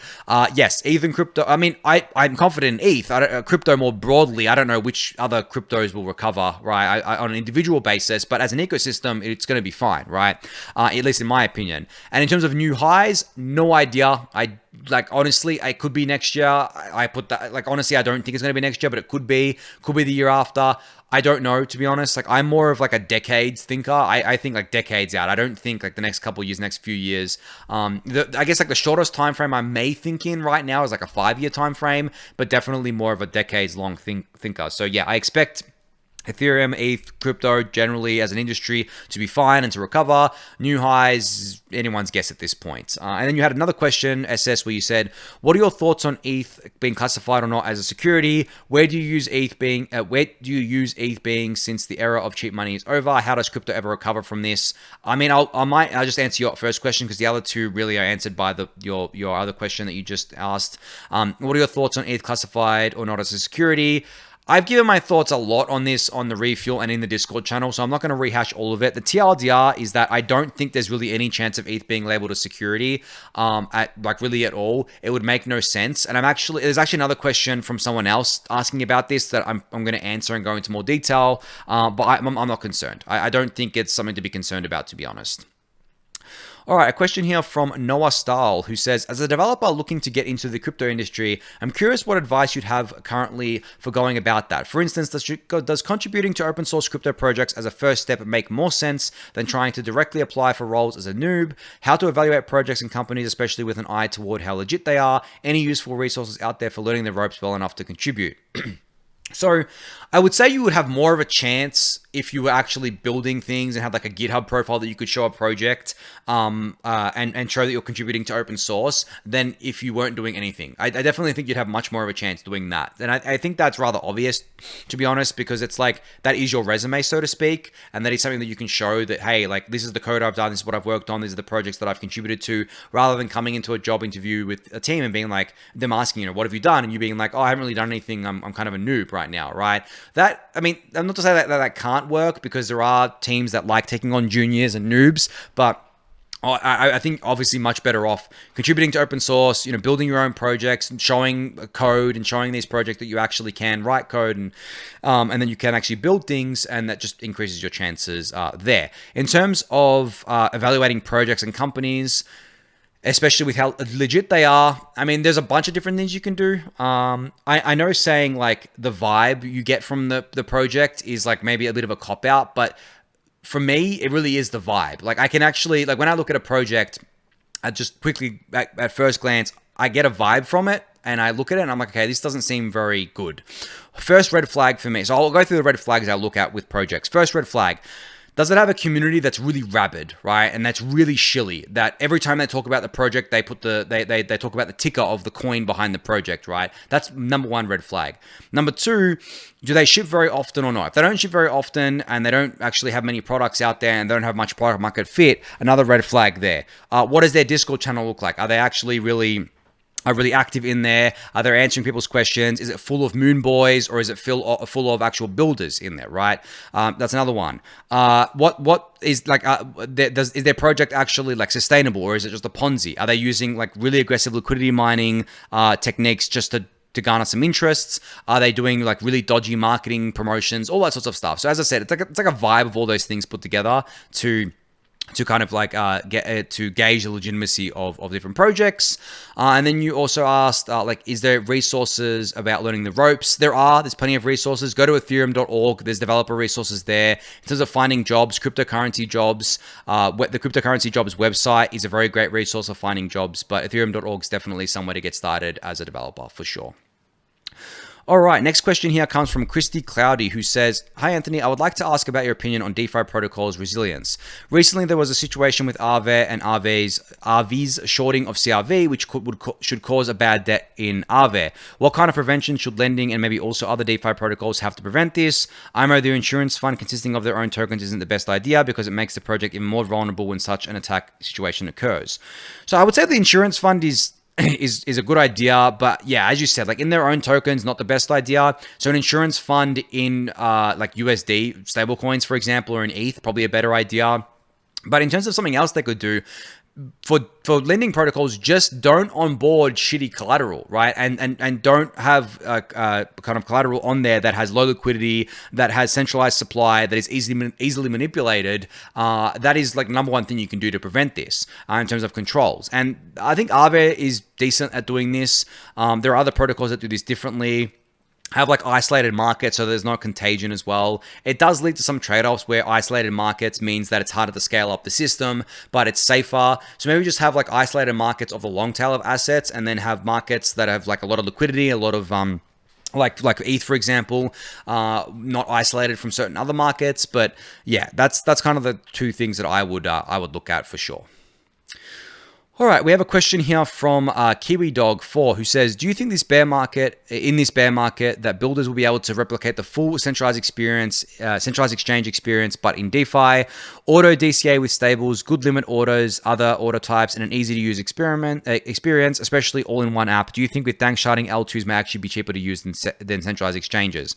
Yes, ETH and crypto. I mean, I'm confident in ETH. Crypto more broadly, I don't know which other cryptos will recover, right? On an individual basis, but as an ecosystem, it's going to be fine, right? At least in my opinion. And in terms of new highs, no idea. Honestly, it could be next year. I put that, honestly, I don't think it's going to be next year, but it could be the year after. I don't know, to be honest. I'm more of a decades thinker. I think decades out. I don't think the next couple years, next few years. I guess the shortest time frame I may think in right now is a 5-year time frame, but definitely more of a decades long thinker. So yeah, I expect Ethereum, ETH, crypto generally as an industry to be fine and to recover. New highs, anyone's guess at this point. And then you had another question, SS, where you said, what are your thoughts on ETH being classified or not as a security? Where do you use ETH being since the era of cheap money is over? How does crypto ever recover from this? I mean, I'll just answer your first question, because the other two really are answered by your other question that you just asked. What are your thoughts on ETH classified or not as a security? I've given my thoughts a lot on this on the Refuel and in the Discord channel, so I'm not going to rehash all of it. The TLDR is that I don't think there's really any chance of ETH being labeled as security, really at all. It would make no sense. And there's actually another question from someone else asking about this that I'm going to answer and go into more detail, but I'm not concerned. I don't think it's something to be concerned about, to be honest. All right, a question here from Noah Stahl, who says, as a developer looking to get into the crypto industry, I'm curious what advice you'd have currently for going about that. For instance, does contributing to open source crypto projects as a first step make more sense than trying to directly apply for roles as a noob? How to evaluate projects and companies, especially with an eye toward how legit they are? Any useful resources out there for learning the ropes well enough to contribute? So I would say you would have more of a chance if you were actually building things and had a GitHub profile that you could show a project and show that you're contributing to open source than if you weren't doing anything. I definitely think you'd have much more of a chance doing that. And I think that's rather obvious, to be honest, because it's that is your resume, so to speak, and that is something that you can show that, hey, this is the code I've done, this is what I've worked on, these are the projects that I've contributed to, rather than coming into a job interview with a team and being them asking, what have you done? And you being oh, I haven't really done anything, I'm kind of a noob right now, right? I'm not to say that can't work, because there are teams that like taking on juniors and noobs, but I think obviously much better off contributing to open source, building your own projects and showing code and showing these projects that you actually can write code and then you can actually build things, and that just increases your chances there. In terms of evaluating projects and companies, especially with how legit they are, I mean, there's a bunch of different things you can do. I know saying the vibe you get from the project is maybe a bit of a cop-out, but for me, it really is the vibe. I can actually, when I look at a project, I just quickly, at first glance, I get a vibe from it, and I look at it and I'm okay, this doesn't seem very good. First red flag for me. So I'll go through the red flags I look at with projects. First red flag. Does it have a community that's really rabid, right? And that's really shilly, that every time they talk about the project, they put they talk about the ticker of the coin behind the project, right? That's number one red flag. Number two, do they ship very often or not? If they don't ship very often and they don't actually have many products out there and they don't have much product market fit, another red flag there. What does their Discord channel look like? Are they actually really are really active in there. Are they answering people's questions? Is it full of moon boys, or is it full of actual builders in there, right? That's another one. What is like, is their project actually like sustainable, or is it just a Ponzi? Are they using like really aggressive liquidity mining techniques just to garner some interests? Are they doing like really dodgy marketing promotions, all that sorts of stuff? So as I said, it's like a vibe of all those things put together to kind of like to gauge the legitimacy of different projects. And then you also asked, like, is there resources about learning the ropes? There's plenty of resources. Go to ethereum.org. There's developer resources there. In terms of finding jobs, cryptocurrency jobs, the cryptocurrency jobs website is a very great resource for finding jobs, but ethereum.org is definitely somewhere to get started as a developer for sure. All right, next question here comes from Christy Cloudy, who says, "Hi Anthony, I would like to ask about your opinion on DeFi protocols resilience. Recently, there was a situation with Aave and Aave's shorting of CRV, which should cause a bad debt in Aave. What kind of prevention should lending and maybe also other DeFi protocols have to prevent this? IMO, the insurance fund consisting of their own tokens, isn't the best idea because it makes the project even more vulnerable when such an attack situation occurs." So I would say the insurance fund is a good idea, but yeah, as you said, like in their own tokens, not the best idea. So an insurance fund in like USD stablecoins, for example, or in ETH, probably a better idea. But in terms of something else they could do, for lending protocols, just don't onboard shitty collateral, right? And don't have kind of collateral on there that has low liquidity, that has centralized supply, that is easily manipulated. That is like number one thing you can do to prevent this in terms of controls. And I think Aave is decent at doing this. There are other protocols that do this differently. Have like isolated markets so there's no contagion as well. It does lead to some trade-offs where isolated markets means that it's harder to scale up the system, but it's safer. So maybe just have like isolated markets of the long tail of assets, and then have markets that have like a lot of liquidity, a lot of like ETH, for example, not isolated from certain other markets. But yeah, that's kind of the two things that I would look at for sure. All right, we have a question here from Kiwi Dog 4, who says, "Do you think this bear market that builders will be able to replicate the full centralized exchange experience, but in DeFi, auto DCA with stables, good limit orders, other order types, and an easy to use experience, especially all in one app? Do you think with dank sharding, L2s may actually be cheaper to use than centralized exchanges?"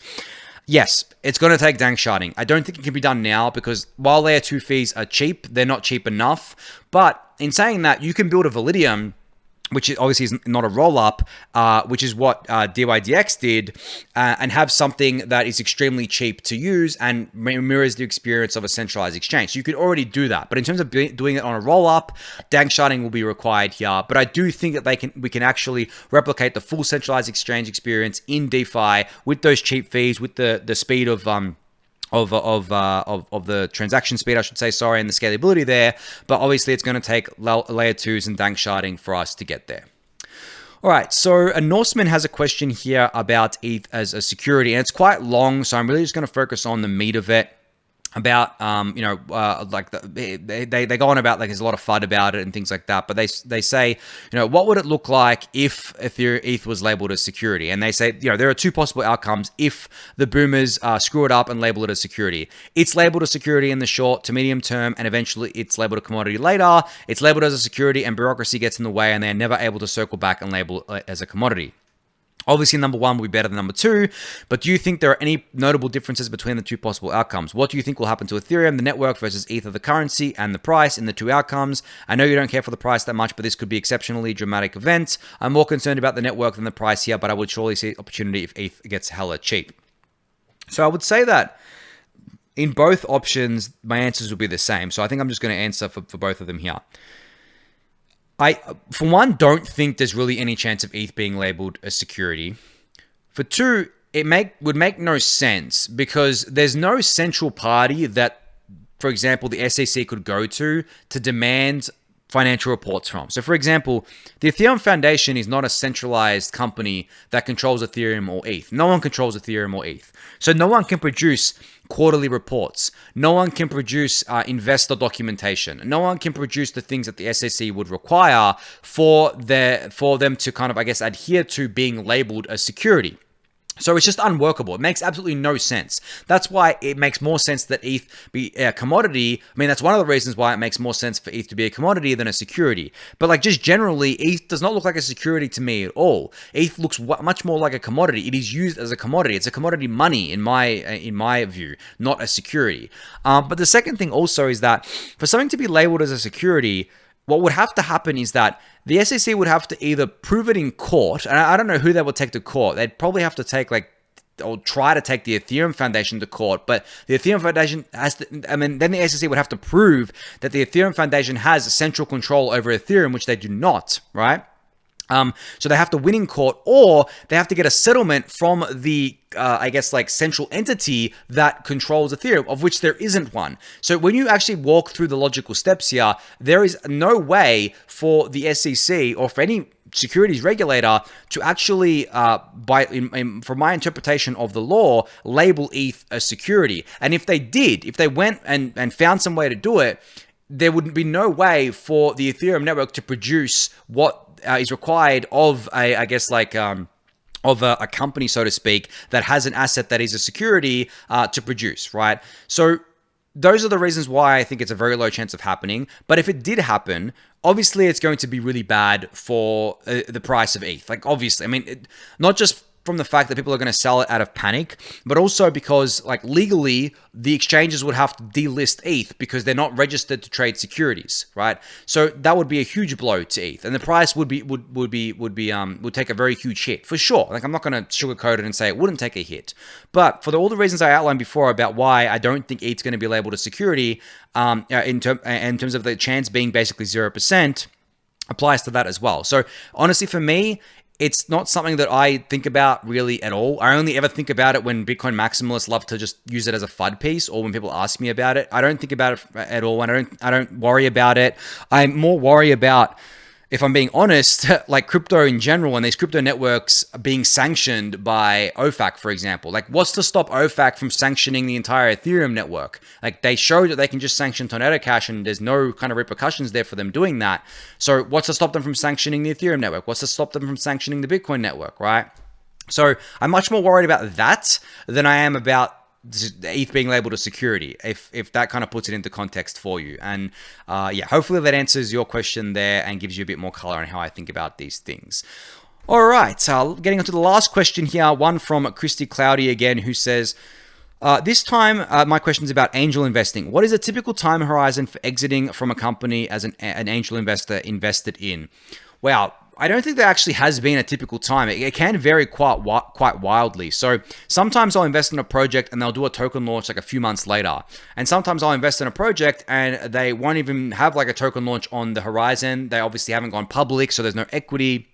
Yes, it's going to take dank sharding. I don't think it can be done now because while layer 2 fees are cheap, they're not cheap enough. But in saying that, you can build a Validium, which obviously is not a roll-up, which is what DYDX did, and have something that is extremely cheap to use and mirrors the experience of a centralized exchange. So you could already do that. But in terms of doing it on a roll-up, dank sharding will be required here. But I do think that we can actually replicate the full centralized exchange experience in DeFi with those cheap fees, with the speed of the transaction speed, I should say, sorry, and the scalability there. But obviously it's going to take layer 2s and dank sharding for us to get there. All right, so a Norseman has a question here about ETH as a security, and it's quite long, so I'm really just going to focus on the meat of it. About like they go on about like there's a lot of FUD about it and things like that, but they say, what would it look like if ETH was labeled as security? And they say, there are two possible outcomes if the boomers screw it up and label it as security. It's labeled as security in the short to medium term, and eventually it's labeled a commodity later. It's labeled as a security and bureaucracy gets in the way, and they're never able to circle back and label it as a commodity. Obviously, number one will be better than number two, but do you think there are any notable differences between the two possible outcomes? What do you think will happen to Ethereum, the network, versus ETH, the currency, and the price in the two outcomes? I know you don't care for the price that much, but this could be exceptionally dramatic event. I'm more concerned about the network than the price here, but I would surely see opportunity if ETH gets hella cheap. So I would say that in both options, my answers will be the same. So I think I'm just going to answer for both of them here. I, for one, don't think there's really any chance of ETH being labeled as security. For two, it would make no sense because there's no central party that, for example, the SEC could go to demand financial reports from. So, for example, the Ethereum Foundation is not a centralized company that controls Ethereum or ETH. No one controls Ethereum or ETH. So no one can produce quarterly reports. No one can produce investor documentation. No one can produce the things that the SEC would require for them to kind of, I guess, adhere to being labeled as security. So it's just unworkable. It makes absolutely no sense. That's why it makes more sense that ETH be a commodity. I mean, that's one of the reasons why it makes more sense for ETH to be a commodity than a security. But like just generally, ETH does not look like a security to me at all. ETH looks much more like a commodity. It is used as a commodity. It's a commodity money in my view, not a security. But the second thing also is that for something to be labeled as a security, what would have to happen is that the SEC would have to either prove it in court, and I don't know who they would take to court. They'd probably have to take or try to take the Ethereum Foundation to court, but the Ethereum Foundation has to, then the SEC would have to prove that the Ethereum Foundation has central control over Ethereum, which they do not, right? So they have to win in court, or they have to get a settlement from the, central entity that controls Ethereum, of which there isn't one. So when you actually walk through the logical steps here, there is no way for the SEC or for any securities regulator to actually, from my interpretation of the law, label ETH a security. And if they did, if they went and found some way to do it, there would be no way for the Ethereum network to produce what is required of a company, so to speak, that has an asset that is a security to produce, right? So those are the reasons why I think it's a very low chance of happening. But if it did happen, obviously it's going to be really bad for the price of ETH. Like, obviously, I mean, not just from the fact that people are going to sell it out of panic, but also because, like, legally, the exchanges would have to delist ETH because they're not registered to trade securities, right? So that would be a huge blow to ETH, and the price would take a very huge hit for sure. Like, I'm not going to sugarcoat it and say it wouldn't take a hit, but for all the reasons I outlined before about why I don't think ETH's going to be labeled a security, in terms of the chance being basically 0%, applies to that as well. So honestly, for me, it's not something that I think about really at all. I only ever think about it when Bitcoin maximalists love to just use it as a FUD piece, or when people ask me about it. I don't think about it at all, and I don't worry about it. I'm more worried about, if I'm being honest, like crypto in general and these crypto networks being sanctioned by OFAC, for example. Like, what's to stop OFAC from sanctioning the entire Ethereum network? Like, they show that they can just sanction Tornado Cash and there's no kind of repercussions there for them doing that. So what's to stop them from sanctioning the Ethereum network? What's to stop them from sanctioning the Bitcoin network, right? So I'm much more worried about that than I am about ETH being labeled a security, if that kind of puts it into context for you. And hopefully that answers your question there and gives you a bit more color on how I think about these things. All right, getting on to the last question here, one from Christy Cloudy again, who says, this time, my question is about angel investing. What is a typical time horizon for exiting from a company as an angel investor invested in? Wow. I don't think there actually has been a typical time. It can vary quite wildly. So sometimes I'll invest in a project and they'll do a token launch like a few months later. And sometimes I'll invest in a project and they won't even have like a token launch on the horizon. They obviously haven't gone public, so there's no equity.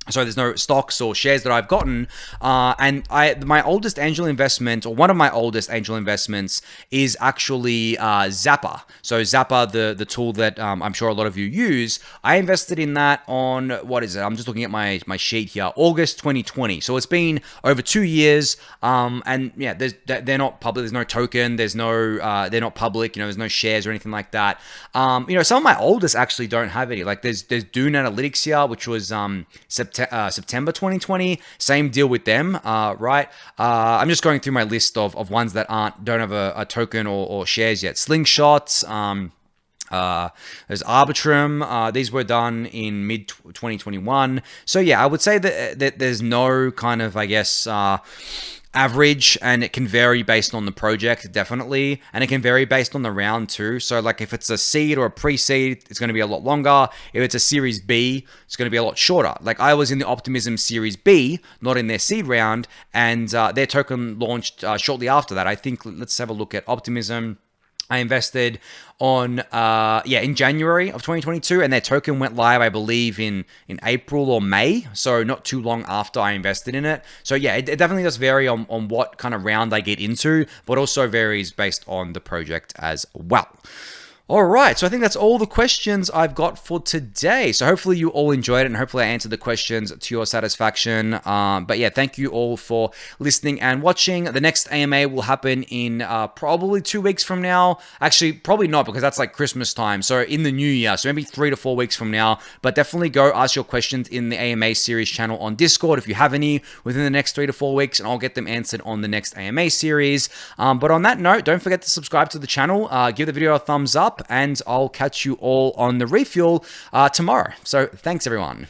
So there's no stocks or shares that I've gotten. And my oldest angel investment, or one of my oldest angel investments, is actually Zappa. So Zappa, the tool that I'm sure a lot of you use, I invested in that on, what is it? I'm just looking at my sheet here, August 2020. So it's been over 2 years. And yeah, they're not public. There's no token. They're not public. There's no shares or anything like that. Some of my oldest actually don't have any. Like there's Dune Analytics here, which was September 2020. Same deal with them, right? I'm just going through my list of ones that don't have a token or shares yet. Slingshots, there's Arbitrum. These were done in mid 2021. So yeah, I would say that there's no kind of, average, and it can vary based on the project, definitely, and it can vary based on the round too. So like if it's a seed or a pre-seed, it's going to be a lot longer. If it's a series B, it's going to be a lot shorter. Like I was in the Optimism series B, not in their seed round, and their token launched shortly after that. I think, let's have a look at Optimism. I invested on, in January of 2022, and their token went live, I believe, in April or May, so not too long after I invested in it. So yeah, it definitely does vary on what kind of round I get into, but also varies based on the project as well. All right, so I think that's all the questions I've got for today. So hopefully you all enjoyed it, and hopefully I answered the questions to your satisfaction. But yeah, thank you all for listening and watching. The next AMA will happen in probably 2 weeks from now. Actually, probably not, because that's like Christmas time. So in the new year, so maybe 3 to 4 weeks from now. But definitely go ask your questions in the AMA series channel on Discord if you have any within the next 3 to 4 weeks, and I'll get them answered on the next AMA series. But on that note, don't forget to subscribe to the channel, give the video a thumbs up, and I'll catch you all on the Refuel tomorrow. So thanks, everyone.